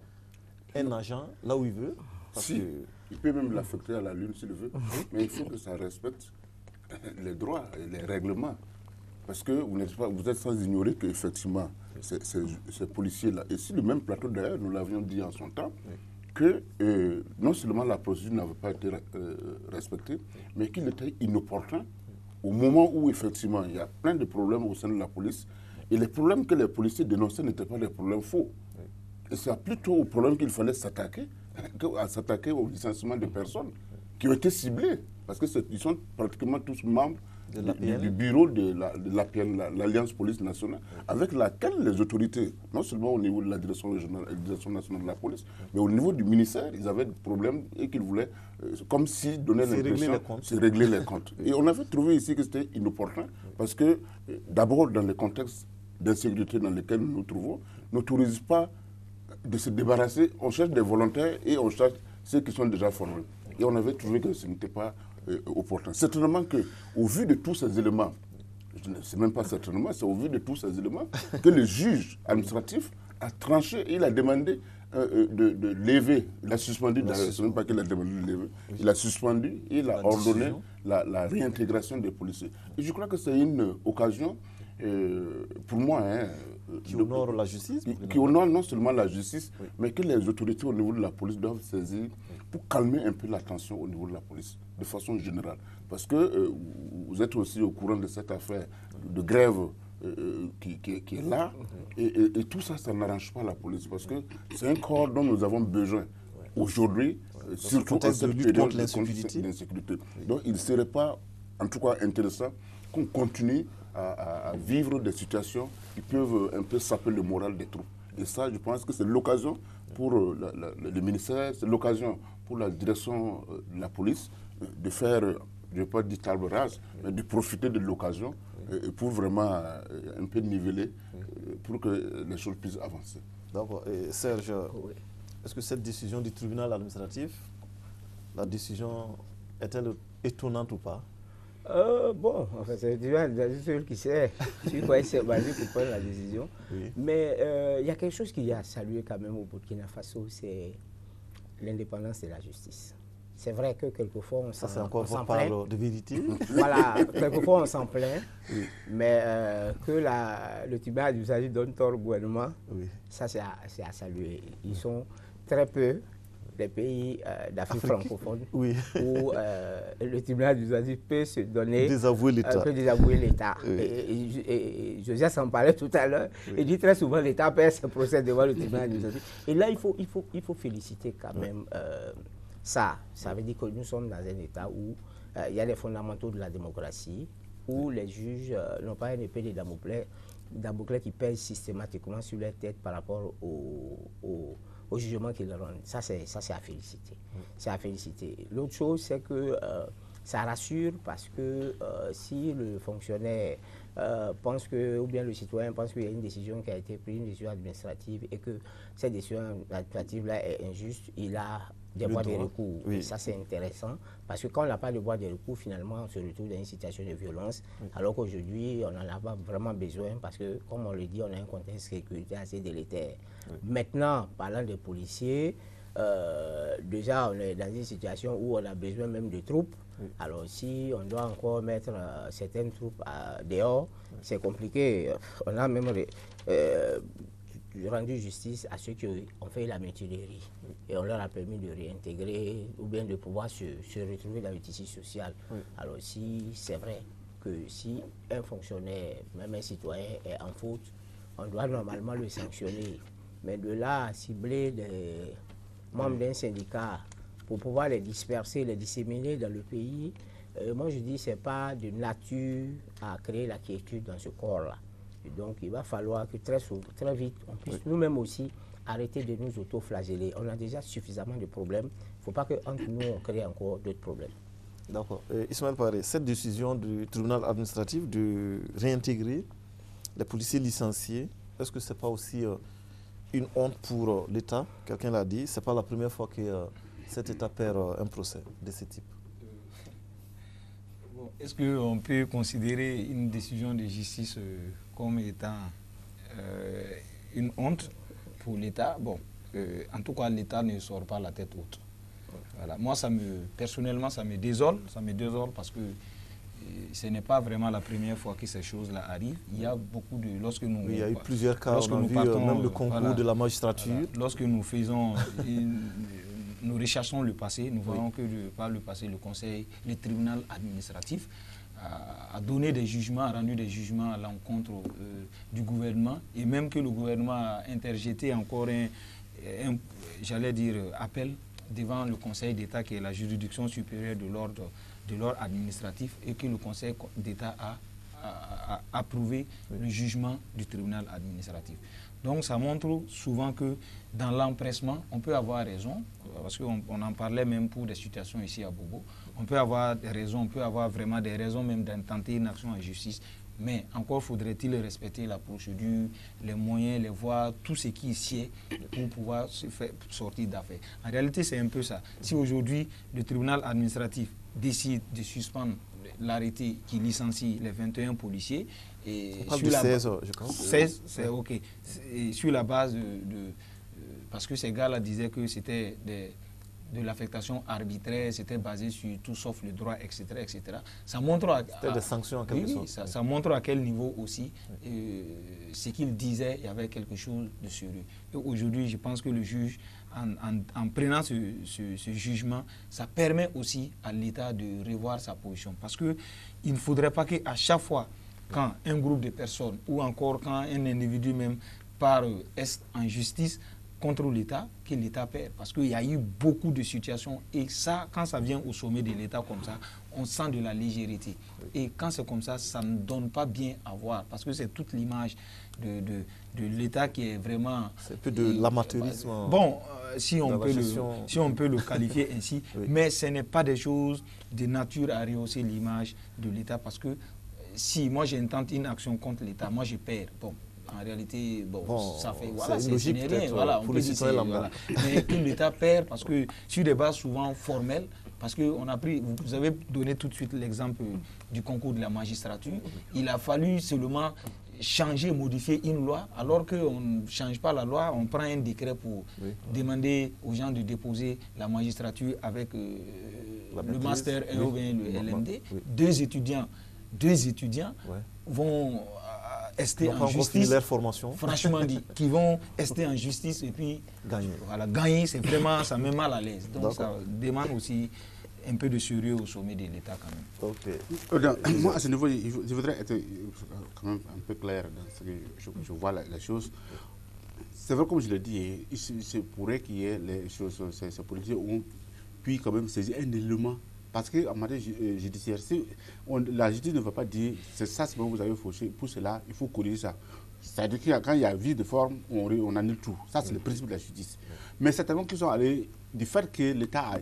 un agent là où il veut? Si, il peut même l'affecter à la Lune s'il veut, mais il faut que ça respecte les droits et les règlements. Parce que vous êtes sans ignorer qu'effectivement, ces policiers-là, et sur le même plateau d'ailleurs, nous l'avions dit en son temps, que non seulement la procédure n'avait pas été respectée, mais qu'il était inopportun au moment où effectivement il y a plein de problèmes au sein de la police. Et les problèmes que les policiers dénonçaient n'étaient pas des problèmes faux. Et c'est plutôt au problème qu'il fallait s'attaquer, à s'attaquer au licenciement de personnes qui ont été ciblées. Parce qu'ils sont pratiquement tous membres du bureau de l'APN, l'Alliance Police Nationale, avec laquelle les autorités, non seulement au niveau de la direction régionale et la direction nationale de la police, mais au niveau du ministère, ils avaient des problèmes et qu'ils voulaient, comme si donner l'impression, c'est régler les comptes. Et on avait trouvé ici que c'était inopportun, parce que d'abord dans le contexte d'insécurité dans lequel nous nous trouvons, n'autorise pas de se débarrasser, on cherche des volontaires et on cherche ceux qui sont déjà formés. Et on avait trouvé que ce n'était pas opportun. Certainement qu'au vu de tous ces éléments, c'est même pas certainement, c'est au vu de tous ces éléments que le juge administratif a tranché et il a demandé de lever, il a suspendu, ce n'est pas qu'il a demandé de lever, il a suspendu et il a ordonné la réintégration des policiers. Et je crois que c'est une occasion, pour moi, qui honore la justice, qui honore non seulement la justice, mais que les autorités au niveau de la police doivent saisir pour calmer un peu la tension au niveau de la police, de façon générale. Parce que vous êtes aussi au courant de cette affaire de grève qui est là, et tout ça, ça n'arrange pas la police, parce que c'est un corps dont nous avons besoin aujourd'hui, surtout en cette période de l'insécurité. Donc il ne serait pas, en tout cas, intéressant qu'on continue à vivre des situations qui peuvent un peu saper le moral des troupes. Et ça, je pense que c'est l'occasion pour le ministère, c'est l'occasion pour la direction de la police de faire, je ne vais pas dire table rase, mais de profiter de l'occasion pour vraiment un peu niveler, pour que les choses puissent avancer. D'accord. Serge, est-ce que cette décision du tribunal administratif, la décision est-elle étonnante ou pas? Bon, enfin, c'est le seul qui sait sur quoi il s'est basé pour prendre la décision. Oui. Mais il y a quelque chose qu'il y a à saluer quand même au Burkina Faso, c'est l'indépendance de la justice. C'est vrai que quelquefois on s'en plaint. Ça, c'est encore on parle de vérité. Voilà, quelquefois on s'en plaint, mais que le tribunal d'usage donne tort au gouvernement, ça c'est à saluer. Ils sont très peu les pays d'Afrique francophone où le tribunal d'usage peut se donner... Désavouer l'État. Peut désavouer l'État. Et José s'en parlait tout à l'heure. Il dit très souvent l'État perd ses procès devant le tribunal d'usage. Et là, il faut féliciter quand même ça. Ça veut dire que nous sommes dans un État où il y a les fondamentaux de la démocratie, où les juges n'ont pas une épée de Damoclès qui pèse systématiquement sur leur tête par rapport au jugement qu'ils rendent. Ça, c'est à féliciter. C'est à féliciter. L'autre chose, c'est que ça rassure parce que si le fonctionnaire pense que, ou bien le citoyen pense qu'il y a une décision qui a été prise, une décision administrative, et que cette décision administrative-là est injuste, il a des voies de recours. Et ça, c'est intéressant parce que quand on n'a pas de voies de recours, finalement, on se retrouve dans une situation de violence, alors qu'aujourd'hui, on n'en a pas vraiment besoin parce que, comme on le dit, on a un contexte de sécurité assez délétère. Maintenant, parlant des policiers, déjà, on est dans une situation où on a besoin même de troupes. Alors, si on doit encore mettre certaines troupes dehors, c'est compliqué. On a même rendu justice à ceux qui ont fait la mutinerie et on leur a permis de réintégrer ou bien de pouvoir se retrouver dans le tissu social. Alors si c'est vrai que si un fonctionnaire, même un citoyen est en faute, on doit normalement le sanctionner. Mais de là à cibler des membres d'un syndicat pour pouvoir les disperser, les disséminer dans le pays, moi je dis que ce n'est pas de nature à créer la quiétude dans ce corps-là. Donc il va falloir que très vite, on puisse nous-mêmes aussi arrêter de nous auto-flageller. On a déjà suffisamment de problèmes. Il ne faut pas qu'entre nous, on crée encore d'autres problèmes. D'accord. Ismaël Paré, cette décision du tribunal administratif de réintégrer les policiers licenciés, est-ce que ce n'est pas aussi une honte pour l'État? Quelqu'un l'a dit, ce n'est pas la première fois que cet État perd un procès de ce type. Bon, est-ce qu'on peut considérer une décision de justice comme étant une honte pour l'État? Bon, en tout cas, l'État ne sort pas la tête haute. Voilà. Moi, personnellement, ça me désole parce que ce n'est pas vraiment la première fois que ces choses-là arrivent. Il y a beaucoup de... il y a eu plusieurs cas, on a vu même le concours de la magistrature. Voilà. Lorsque nous faisons... nous recherchons le passé, nous voyons que par le passé, le tribunal administratif a donné des jugements, a rendu des jugements à l'encontre du gouvernement, et même que le gouvernement a interjeté encore j'allais dire, appel devant le Conseil d'État, qui est la juridiction supérieure de l'ordre administratif, et que le Conseil d'État a approuvé le jugement du tribunal administratif. Donc ça montre souvent que dans l'empressement, on peut avoir raison, parce qu'on en parlait même pour des situations ici à Bobo, on peut avoir des raisons, on peut avoir vraiment des raisons même d'intenter une action en justice, mais encore faudrait-il respecter la procédure, les moyens, les voies, tout ce qui est sied pour pouvoir se faire sortir d'affaires. En réalité, c'est un peu ça. Si aujourd'hui, le tribunal administratif décide de suspendre l'arrêté qui licencie les 21 policiers, et on parle de 16, je crois. 16, c'est OK. Et sur la base parce que ces gars-là disaient que c'était de l'affectation arbitraire, c'était basé sur tout sauf le droit, etc. etc. Ça montre c'était des sanctions en quelque sorte. Ça montre à quel niveau aussi ce qu'il disait, il y avait quelque chose de sérieux. Et aujourd'hui, je pense que le juge, en prenant ce jugement, ça permet aussi à l'État de revoir sa position. Parce qu'il ne faudrait pas qu'à chaque fois, quand un groupe de personnes ou encore quand un individu même part en justice contre l'État, que l'État perd. Parce qu'il y a eu beaucoup de situations et ça, quand ça vient au sommet de l'État comme ça, on sent de la légèreté. Et quand c'est comme ça, ça ne donne pas bien à voir parce que c'est toute l'image de l'État qui est vraiment... C'est un peu de l'amateurisme. Bon, si on peut le qualifier ainsi, mais ce n'est pas des choses de nature à rehausser l'image de l'État parce que si moi j'intente une action contre l'État, moi je perds. Bon, en réalité, ça fait... Voilà, c'est logique rien. Voilà, pour les citoyens lambda. Mais que l'État perd parce que sur des bases souvent formelles, parce que vous avez donné tout de suite l'exemple du concours de la magistrature, il a fallu seulement changer, modifier une loi, alors qu'on ne change pas la loi, on prend un décret pour demander aux gens de déposer la magistrature avec le master 1 ou bien le LMD. Deux étudiants vont rester en justice, leur formation. franchement dit, qui vont rester en justice et puis gagner, c'est vraiment, ça met mal à l'aise. Donc ça demande aussi un peu de sérieux au sommet de l'État quand même. Moi, à ce niveau, je voudrais être quand même un peu clair dans ce que je vois la chose. C'est vrai, comme je l'ai dit, il pourrait qu'il y ait les choses, ces policiers ont pu quand même saisir un élément. Parce qu'en matière judiciaire, la justice ne va pas dire c'est ça, c'est bon, vous avez fauché, pour cela, il faut corriger ça. C'est-à-dire que quand il y a vie de forme, on annule tout. Ça, c'est le principe de la justice. Mais certainement qu'ils sont allés du fait que l'État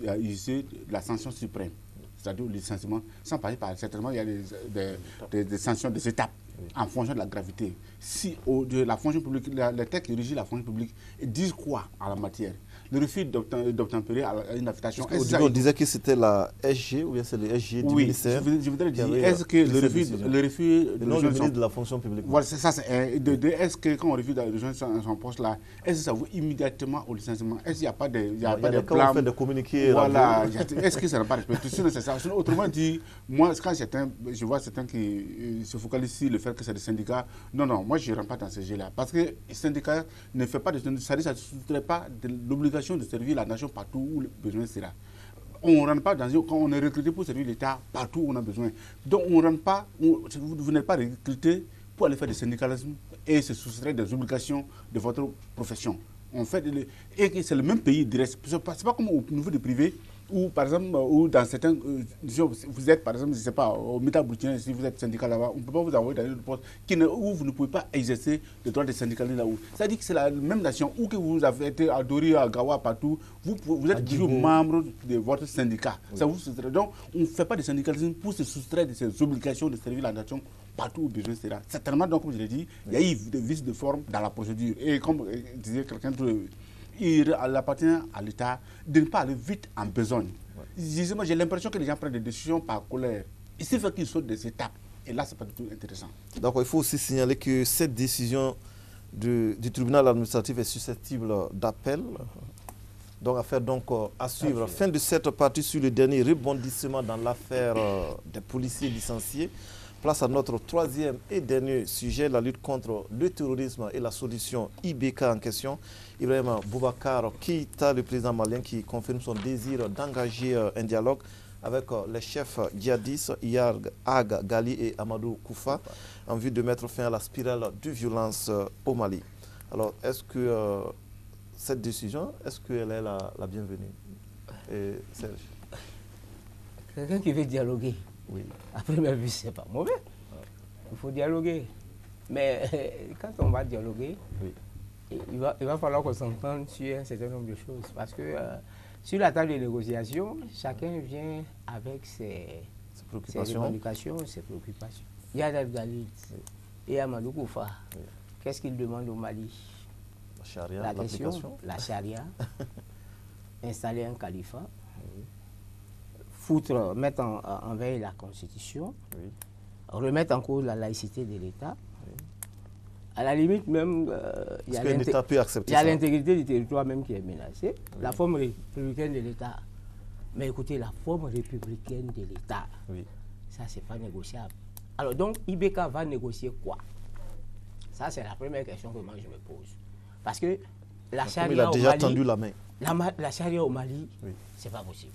a usé la sanction suprême, c'est-à-dire le licenciement, sans parler par certainement, il y a des sanctions, des étapes en fonction de la gravité. Si de la fonction publique, les textes qui régissent la fonction publique disent quoi en la matière? le refus d'obtempérer à une affectation. Au début, on disait que c'était la SG ou bien c'est le SG du ministère. Oui, je voudrais dire, est-ce que le refus de ministre de la fonction publique. Voilà, c'est ça. Est-ce que quand on refuse de rejoindre son poste là, est-ce que ça vaut immédiatement au licenciement? Est-ce qu'il n'y a pas de plan? On fait des communiqués. Voilà. Est-ce que ça n'a pas respecté? Autrement dit, moi, quand je vois certains qui se focalisent sur le fait que c'est des syndicats, non, moi je ne rentre pas dans ce jeu-là. Parce que les syndicats ne font pas ça ne soustrait pas de l'obligation de servir la nation partout où le besoin sera. On ne rentre pas dans quand on est recruté pour servir l'État partout où on a besoin. Donc on ne rentre pas, vous n'êtes pas recruté pour aller faire du syndicalisme et se soustraire des obligations de votre profession. On fait et c'est le même pays direct. Ce n'est pas comme au niveau du privé, ou par exemple, ou dans certains, vous êtes par exemple, je ne sais pas, au Métaboutien, si vous êtes syndicat là-bas, on ne peut pas vous envoyer dans une poste où vous ne pouvez pas exercer le droit de syndicalisme là-haut. C'est-à-dire que c'est la même nation où que vous avez été à Dori, à Gawa, partout, vous êtes toujours membre de votre syndicat. Oui. Ça vous soustrait. Donc, on ne fait pas de syndicalisme pour se soustraire de ces obligations de servir la nation partout où besoin sera. Certainement, donc, comme je l'ai dit, il y a eu des vices de forme dans la procédure. Et comme disait quelqu'un il appartient à l'État de ne pas aller vite en besogne. Ouais. Moi, j'ai l'impression que les gens prennent des décisions par colère. Il suffit qu'ils sautent des étapes. Et là, ce n'est pas du tout intéressant. Donc, il faut aussi signaler que cette décision du tribunal administratif est susceptible d'appel. Donc, affaire à suivre. Fin de cette partie sur le dernier rebondissement dans l'affaire des policiers licenciés. Place à notre troisième et dernier sujet, la lutte contre le terrorisme et la solution IBK en question. Ibrahim Boubacar Keïta, le président malien, qui confirme son désir d'engager un dialogue avec les chefs djihadistes Iyad Ag Ghali et Amadou Koufa en vue de mettre fin à la spirale de violence au Mali. Alors, est-ce que cette décision, est-ce qu'elle est la bienvenue? Et Serge? Quelqu'un qui veut dialoguer. Oui. À première vue, ce n'est pas mauvais. Il faut dialoguer. Mais quand on va dialoguer, oui, il va falloir qu'on s'entende sur un certain nombre de choses. Parce que sur la table de négociation, chacun vient avec ses revendications, ses préoccupations. Il y a Iyad Ghali et Amadou Koufa. Oui. Qu'est-ce qu'ils demandent au Mali? La charia, la question, la charia, installer un califat. Oui. Mettre en veille la Constitution, oui, remettre en cause la laïcité de l'État. Oui. À la limite, même, il y a l'intégrité du territoire même qui est menacée. Oui. La forme républicaine de l'État. Mais écoutez, la forme républicaine de l'État, oui, ça, c'est pas négociable. Alors donc, IBK va négocier quoi? Ça, c'est la première question que moi je me pose. Parce que la charia au Mali... Il a déjà tendu la main. La charia au Mali, oui, c'est pas possible.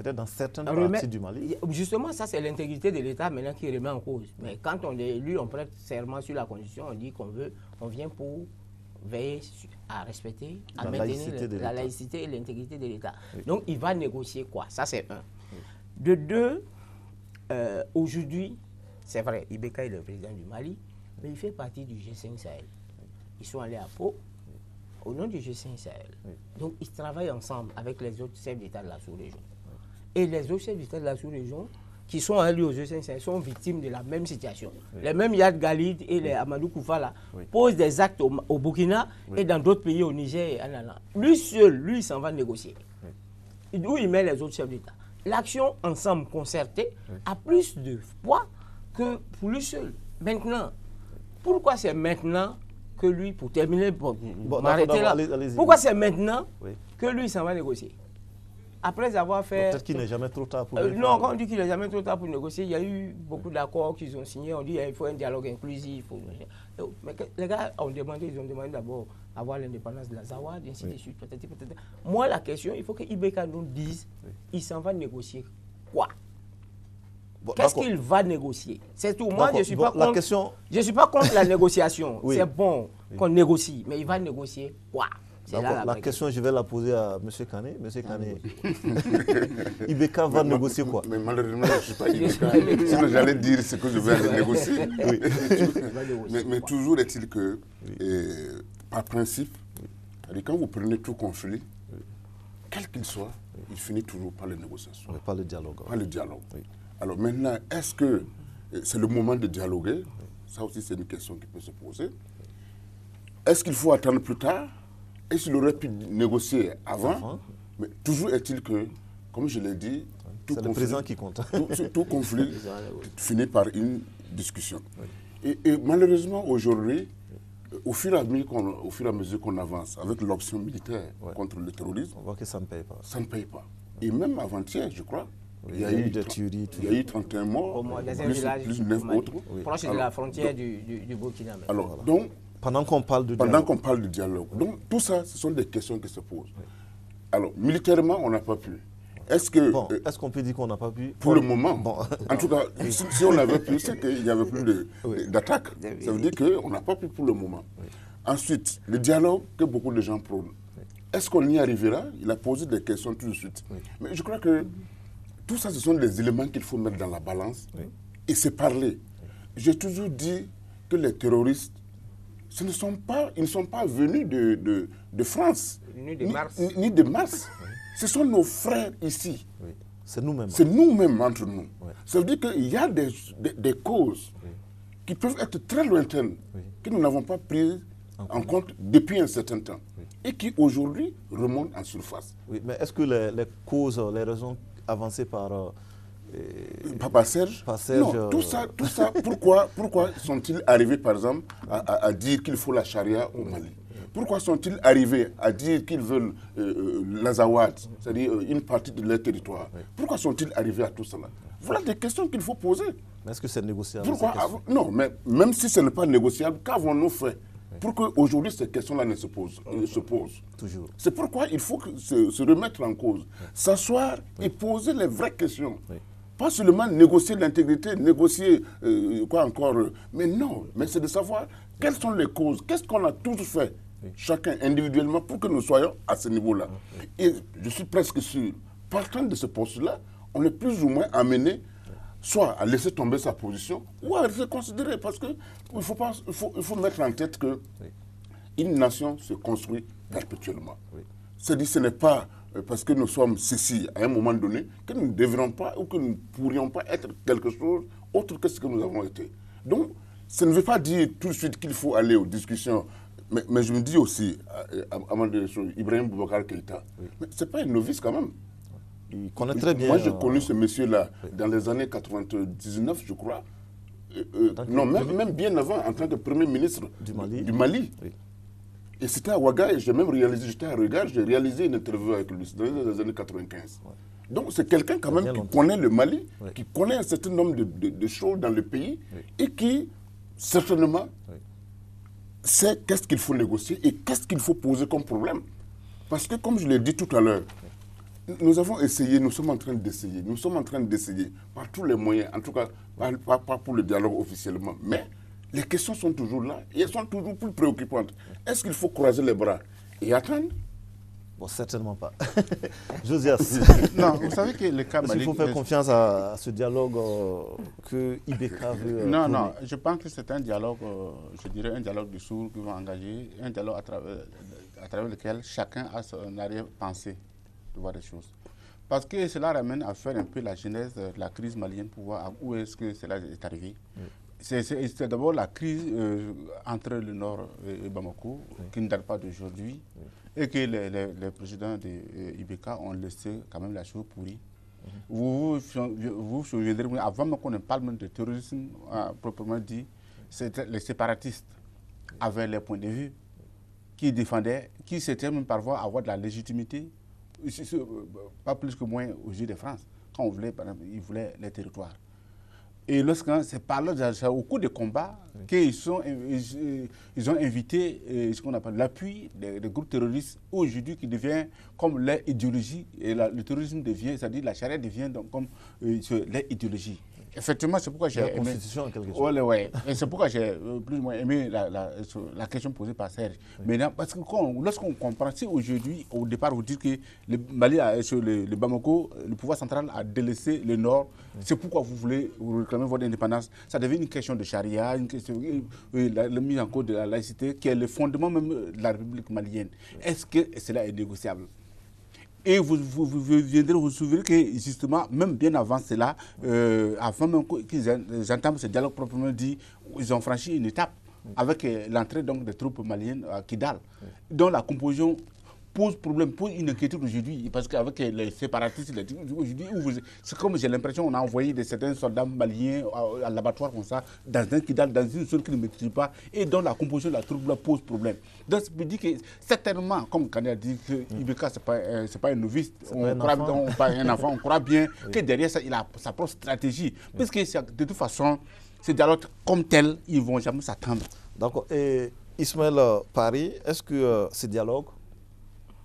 Peut-être dans certaines parties du Mali. Justement, ça, c'est l'intégrité de l'État maintenant qui remet en cause. Mais quand on est élu, on prête serment sur la Constitution, on dit on vient pour veiller à respecter, à maintenir la laïcité et l'intégrité de l'État. Oui. Donc, il va négocier quoi? Ça, c'est un. Oui. De deux, aujourd'hui, c'est vrai, IBK est le président du Mali, mais il fait partie du G5 Sahel. Ils sont allés à Pau, au nom du G5 Sahel. Oui. Donc, ils travaillent ensemble avec les autres chefs d'État de la sous-région. Et les autres chefs d'État de la sous-région qui sont allés aux G5 sont victimes de la même situation. Oui. Les mêmes Iyad Ghali et les Amadou Koufa là, oui, posent des actes au Burkina, oui, et dans d'autres pays, au Niger et en allant. Lui seul, lui, il s'en va négocier. Oui. Où il met les autres chefs d'État. L'action ensemble concertée, oui, a plus de poids que pour lui seul. Maintenant, pourquoi c'est maintenant que lui, pour terminer, m'arrêter là, pourquoi c'est maintenant, oui, que lui s'en va négocier? Après avoir fait... Peut-être qu'il n'est jamais trop tard pour non, quand on dit qu'il n'est jamais trop tard pour négocier, il y a eu beaucoup d'accords qu'ils ont signés. On dit qu'il faut un dialogue inclusif. Mais les gars ils ont demandé d'abord avoir l'indépendance de la Zawad, ainsi de suite. Peut-être. Moi, la question, il faut que IBK nous dise, oui, il s'en va négocier quoi? Bon, qu'est-ce qu'il va négocier? C'est tout. Moi, je ne suis, suis pas contre la négociation. Oui. C'est bon, oui, qu'on négocie, mais il va négocier quoi? La question, je vais la poser à M. Kane. M. Kane, IBK va négocier quoi? Mais malheureusement, je ne suis pas IBK. Sinon, j'allais dire ce que je vais négocier. Oui. mais toujours est-il que, par principe, quand vous prenez tout conflit, quel qu'il soit, il finit toujours par les négociations. Par le dialogue. Par le dialogue. Oui. Alors maintenant, est-ce que c'est le moment de dialoguer? Ça aussi, c'est une question qui peut se poser. Est-ce qu'il faut attendre plus tard? et s'il aurait pu négocier avant, mais toujours est-il que, comme je l'ai dit, c'est le président qui compte. Tout conflit finit par une discussion. Oui. Et malheureusement, aujourd'hui, au fur et à mesure qu'on avance avec l'option militaire contre le terrorisme, on voit que ça ne paye pas. Ça ne paye pas. Et même avant-hier, je crois, il y a eu des tueries. Il y a eu 31 morts, plus 9 autres. Proche de la frontière du Burkina. Alors, donc, pendant qu'on parle de dialogue. Donc, tout ça, ce sont des questions qui se posent. Alors, militairement, on n'a pas pu. Est-ce qu'on peut dire qu'on n'a pas pu? Pour le moment. Bon. En tout cas, si on avait pu, c'est qu'il n'y avait plus d'attaque. Ça veut dire qu'on n'a pas pu pour le moment. Ensuite, le dialogue que beaucoup de gens prônent. Est-ce qu'on y arrivera? Il a posé des questions tout de suite. Mais je crois que tout ça, ce sont des éléments qu'il faut mettre dans la balance et se parler. J'ai toujours dit que les terroristes, ils ne sont pas venus de France, ni de Mars. Ce sont nos frères ici. Oui. C'est nous-mêmes. C'est nous-mêmes entre nous. Oui. Ça veut dire qu'il y a des causes qui peuvent être très lointaines, que nous n'avons pas prises en compte depuis un certain temps, et qui aujourd'hui remontent en surface. Oui, mais est-ce que les causes, les raisons avancées par Serge, non, tout ça, pourquoi sont-ils arrivés, par exemple, à dire qu'il faut la charia au Mali? Pourquoi sont-ils arrivés à dire qu'ils veulent l'Azawad, c'est-à-dire une partie de leur territoire? Pourquoi sont-ils arrivés à tout cela? Voilà des questions qu'il faut poser. Mais est-ce que c'est négociable? Non, mais même si ce n'est pas négociable, qu'avons-nous fait pour qu'aujourd'hui ces questions-là ne se posent Toujours. C'est pourquoi il faut se remettre en cause, s'asseoir et poser les vraies questions. Pas seulement négocier l'intégrité, négocier quoi encore, mais non, mais c'est de savoir quelles sont les causes, qu'est-ce qu'on a tous fait, chacun individuellement, pour que nous soyons à ce niveau-là. Et je suis presque sûr, partant de ce poste-là, on est plus ou moins amené soit à laisser tomber sa position ou à se considérer, parce qu'il faut mettre en tête qu'une nation se construit perpétuellement. C'est-à-dire ce n'est pas parce que nous sommes ceci à un moment donné que nous ne devrions pas ou que nous ne pourrions pas être quelque chose autre que ce que nous avons été. Donc, ça ne veut pas dire tout de suite qu'il faut aller aux discussions. Mais je me dis aussi, avant de choses, Ibrahim Boubacar Keïta, mais ce n'est pas un novice quand même. Il connaît très bien. Moi, j'ai connu ce monsieur-là dans les années 99, je crois. Non, même bien avant, en tant que Premier ministre du Mali. Et c'était à Ouaga, et j'ai même réalisé, j'étais à Regard, j'ai réalisé une interview avec lui, dans les années 95. Donc c'est quelqu'un quand même qui connaît le Mali, qui connaît un certain nombre de choses dans le pays, et qui, certainement, sait qu'est-ce qu'il faut négocier et qu'est-ce qu'il faut poser comme problème. Parce que, comme je l'ai dit tout à l'heure, nous avons essayé, nous sommes en train d'essayer par tous les moyens, en tout cas pas pour le dialogue officiellement, mais les questions sont toujours là et elles sont toujours plus préoccupantes. Est-ce qu'il faut croiser les bras et attendre? Bon, certainement pas. Josias. Non, vous savez que le cas Mali... Il faut faire confiance à ce dialogue que Ibeka veut... Non, je pense que c'est un dialogue, je dirais un dialogue de sourds qui vont engager, un dialogue à travers lequel chacun a son arrière-pensée de voir des choses. Parce que cela ramène à faire un peu la genèse de la crise malienne pour voir où est-ce que cela est arrivé. C'est d'abord la crise entre le Nord et Bamako, qui ne date pas d'aujourd'hui, et que les présidents de Ibeka ont laissé quand même la chose pourrie. Vous vous souviendrez, avant qu'on ne parle même de terrorisme proprement dit, les séparatistes avaient les points de vue qui défendaient, qui s'étaient même parfois avoir de la légitimité, pas plus que moins aux yeux de France, quand on voulait, par exemple, ils voulaient les territoires. Et lorsqu'on c'est par là, au cours des combats, qu'ils ont invité ce qu'on appelle l'appui des groupes terroristes aujourd'hui qui devient comme leur idéologie. Et le terrorisme devient, c'est-à-dire la charia devient donc comme leur idéologie. Effectivement, c'est pourquoi j'ai aimé... La constitution en quelque sorte. Ouais. Et c'est pourquoi j'ai plus ou moins aimé la question posée par Serge. Maintenant, parce que lorsqu'on comprend, si aujourd'hui, au départ, vous dites que le Mali, le Bamako, le pouvoir central a délaissé le Nord, c'est pourquoi vous voulez réclamer votre indépendance. Ça devient une question de charia, une question, la mise en cause de la laïcité, qui est le fondement même de la République malienne. Est-ce que cela est négociable? Et vous viendrez vous souvenir que justement, même bien avant cela, avant même qu'ils entament ce dialogue proprement dit, ils ont franchi une étape. avec l'entrée des troupes maliennes à Kidal, dont la composition pose problème, pose une inquiétude aujourd'hui, parce qu'avec les séparatistes, aujourd'hui, c'est comme j'ai l'impression qu'on a envoyé certains soldats maliens à l'abattoir comme ça, dans un Kidal, dans une zone qui ne maîtrise pas, et dont la composition de la troupe là pose problème. Donc, je me dis que certainement, comme Kani a dit, que Ibeka, ce n'est pas un novice, on croit bien que derrière ça, il a sa propre stratégie, parce que de toute façon, ces dialogues comme tels, ils ne vont jamais s'attendre. D'accord. Et Ismaël Paris, est-ce que ces dialogues,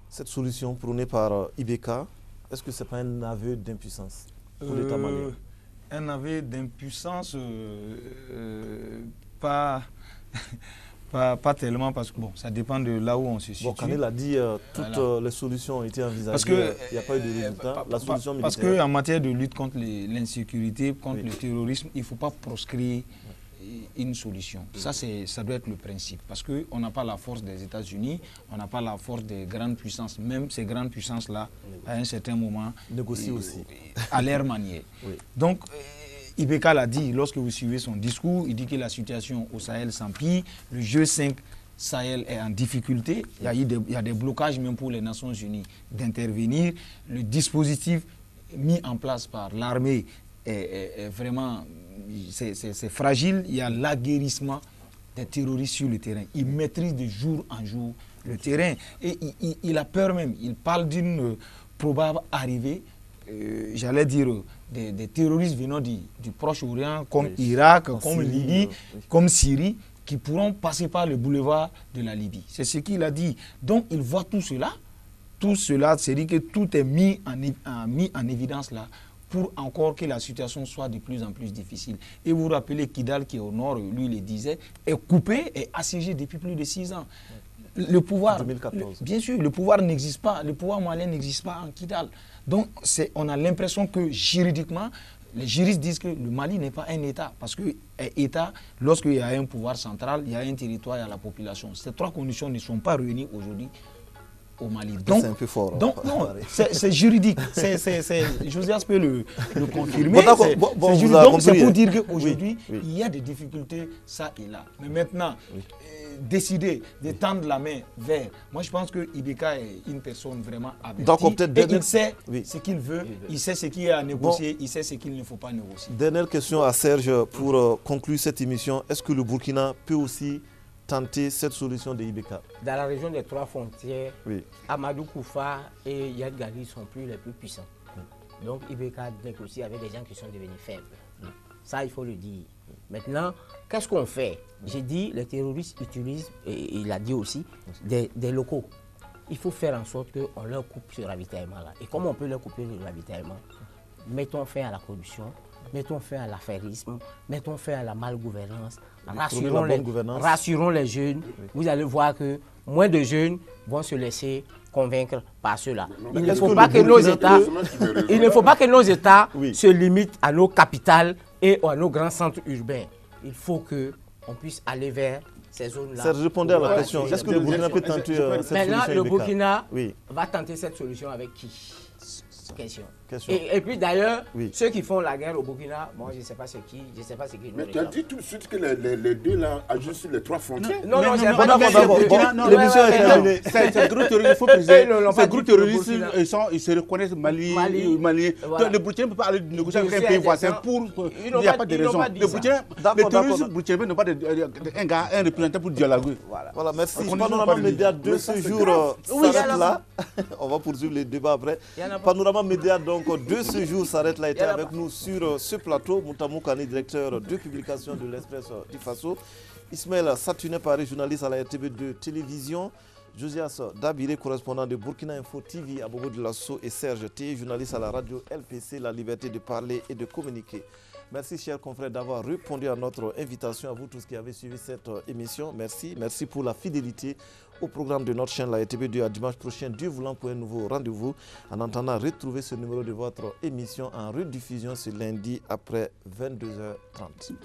cette solution prônée par Ibeka, est-ce que ce n'est pas un aveu d'impuissance pour l'État malien? Un aveu d'impuissance, pas tellement, parce que bon, ça dépend de là où on se situe. Bon, Kani l'a dit, toutes les solutions ont été envisagées, parce que, il n'y a pas eu de résultat. La solution militaire. Parce qu'en matière de lutte contre l'insécurité, contre le terrorisme, il ne faut pas proscrire une solution. Ça doit être le principe. Parce qu'on n'a pas la force des États-Unis, on n'a pas la force des grandes puissances. Même ces grandes puissances-là, à un certain moment, négocient aussi. À leur manière. Donc, Ibeka l'a dit, lorsque vous suivez son discours, il dit que la situation au Sahel s'empire, le G5 Sahel est en difficulté, il y a des blocages même pour les Nations Unies d'intervenir. Le dispositif mis en place par l'armée est vraiment, c'est fragile. Il y a l'aguerrissement des terroristes sur le terrain. Ils maîtrisent de jour en jour le terrain. Et il a peur même. Il parle d'une probable arrivée, j'allais dire, des terroristes venant du Proche-Orient, comme Irak, comme Libye, comme Syrie, qui pourront passer par le boulevard de la Libye. C'est ce qu'il a dit. Donc il voit tout cela. Tout cela, c'est-à-dire que tout est mis en évidence là, pour encore que la situation soit de plus en plus difficile. Et vous vous rappelez Kidal, qui est au nord, lui le disait, est coupé et assiégé depuis plus de 6 ans. Le pouvoir, 2014. Bien sûr, le pouvoir n'existe pas, le pouvoir malien n'existe pas en Kidal. Donc on a l'impression que juridiquement, les juristes disent que le Mali n'est pas un État. Parce que État, lorsqu'il y a un pouvoir central, il y a un territoire, il y a la population. Ces 3 conditions ne sont pas réunies aujourd'hui au Mali. Donc, c'est un peu fort. Donc, non, c'est juridique. Josias peut le confirmer. Donc, c'est pour dire qu'aujourd'hui, il y a des difficultés, ça et là. Mais maintenant, décider de tendre la main vers... Moi, je pense que Ibeka est une personne vraiment avertie. Et il sait ce qu'il veut, il sait ce qu'il y a à négocier, il sait ce qu'il ne faut pas négocier. Dernière question à Serge pour conclure cette émission. Est-ce que le Burkina peut aussi tenter cette solution de Ibeka? Dans la région des 3 frontières, Amadou Koufa et Yad Gali sont les plus puissants. Donc Ibeka négocie avec des gens qui sont devenus faibles. Ça, il faut le dire. Maintenant, qu'est-ce qu'on fait? J'ai dit, les terroristes utilisent, et il a dit aussi, des locaux. Il faut faire en sorte qu'on leur coupe ce ravitaillement-là. Et comment on peut leur couper le ravitaillement? Mettons fin à la corruption, mettons fin à l'affairisme, mettons fin à la malgouvernance, rassurons les jeunes. Vous allez voir que moins de jeunes vont se laisser convaincre par cela. Il ne faut pas que nos États se limitent à nos capitales et à nos grands centres urbains. Il faut qu'on puisse aller vers ces zones-là. Ça répondait à la question. Est-ce que le Burkina peut tenter cette solution? Maintenant, le Burkina va tenter cette solution avec qui? Question. Et puis d'ailleurs, ceux qui font la guerre au Burkina, moi je ne sais pas c'est qui, je ne sais pas c'est qui. Mais tu as dit tout de suite que les deux là agissent sur les 3 frontières. Non, c'est le groupe terroriste, il faut préciser. Ces groupes terroristes, ils se reconnaissent maliens. Le Burkina ne peut pas aller négocier avec un pays voisin pour... Il n'y a pas de raison. Les terroristes burkinabés n'ont pas un représentant pour dialoguer. Voilà, merci. Panorama Média de ce jour s'arrête là. On va poursuivre les débats après. Panorama Média donc de ce jour s'arrête là. Était avec nous sur ce plateau Moutamou Kani, directeur de publication de l'Express du Faso, Ismaël Satuné Paris, journaliste à la RTV2 télévision, Josias Dabiré, correspondant de Burkina Info TV à Bobo de Lasso, et Serge T, journaliste à la radio LPC, la liberté de parler et de communiquer. Merci chers confrères d'avoir répondu à notre invitation, à vous tous qui avez suivi cette émission. Merci pour la fidélité au programme de notre chaîne, la RTV2, à dimanche prochain, Dieu voulant, pour un nouveau rendez-vous. En attendant, retrouvez ce numéro de votre émission en rediffusion ce lundi après 22h30.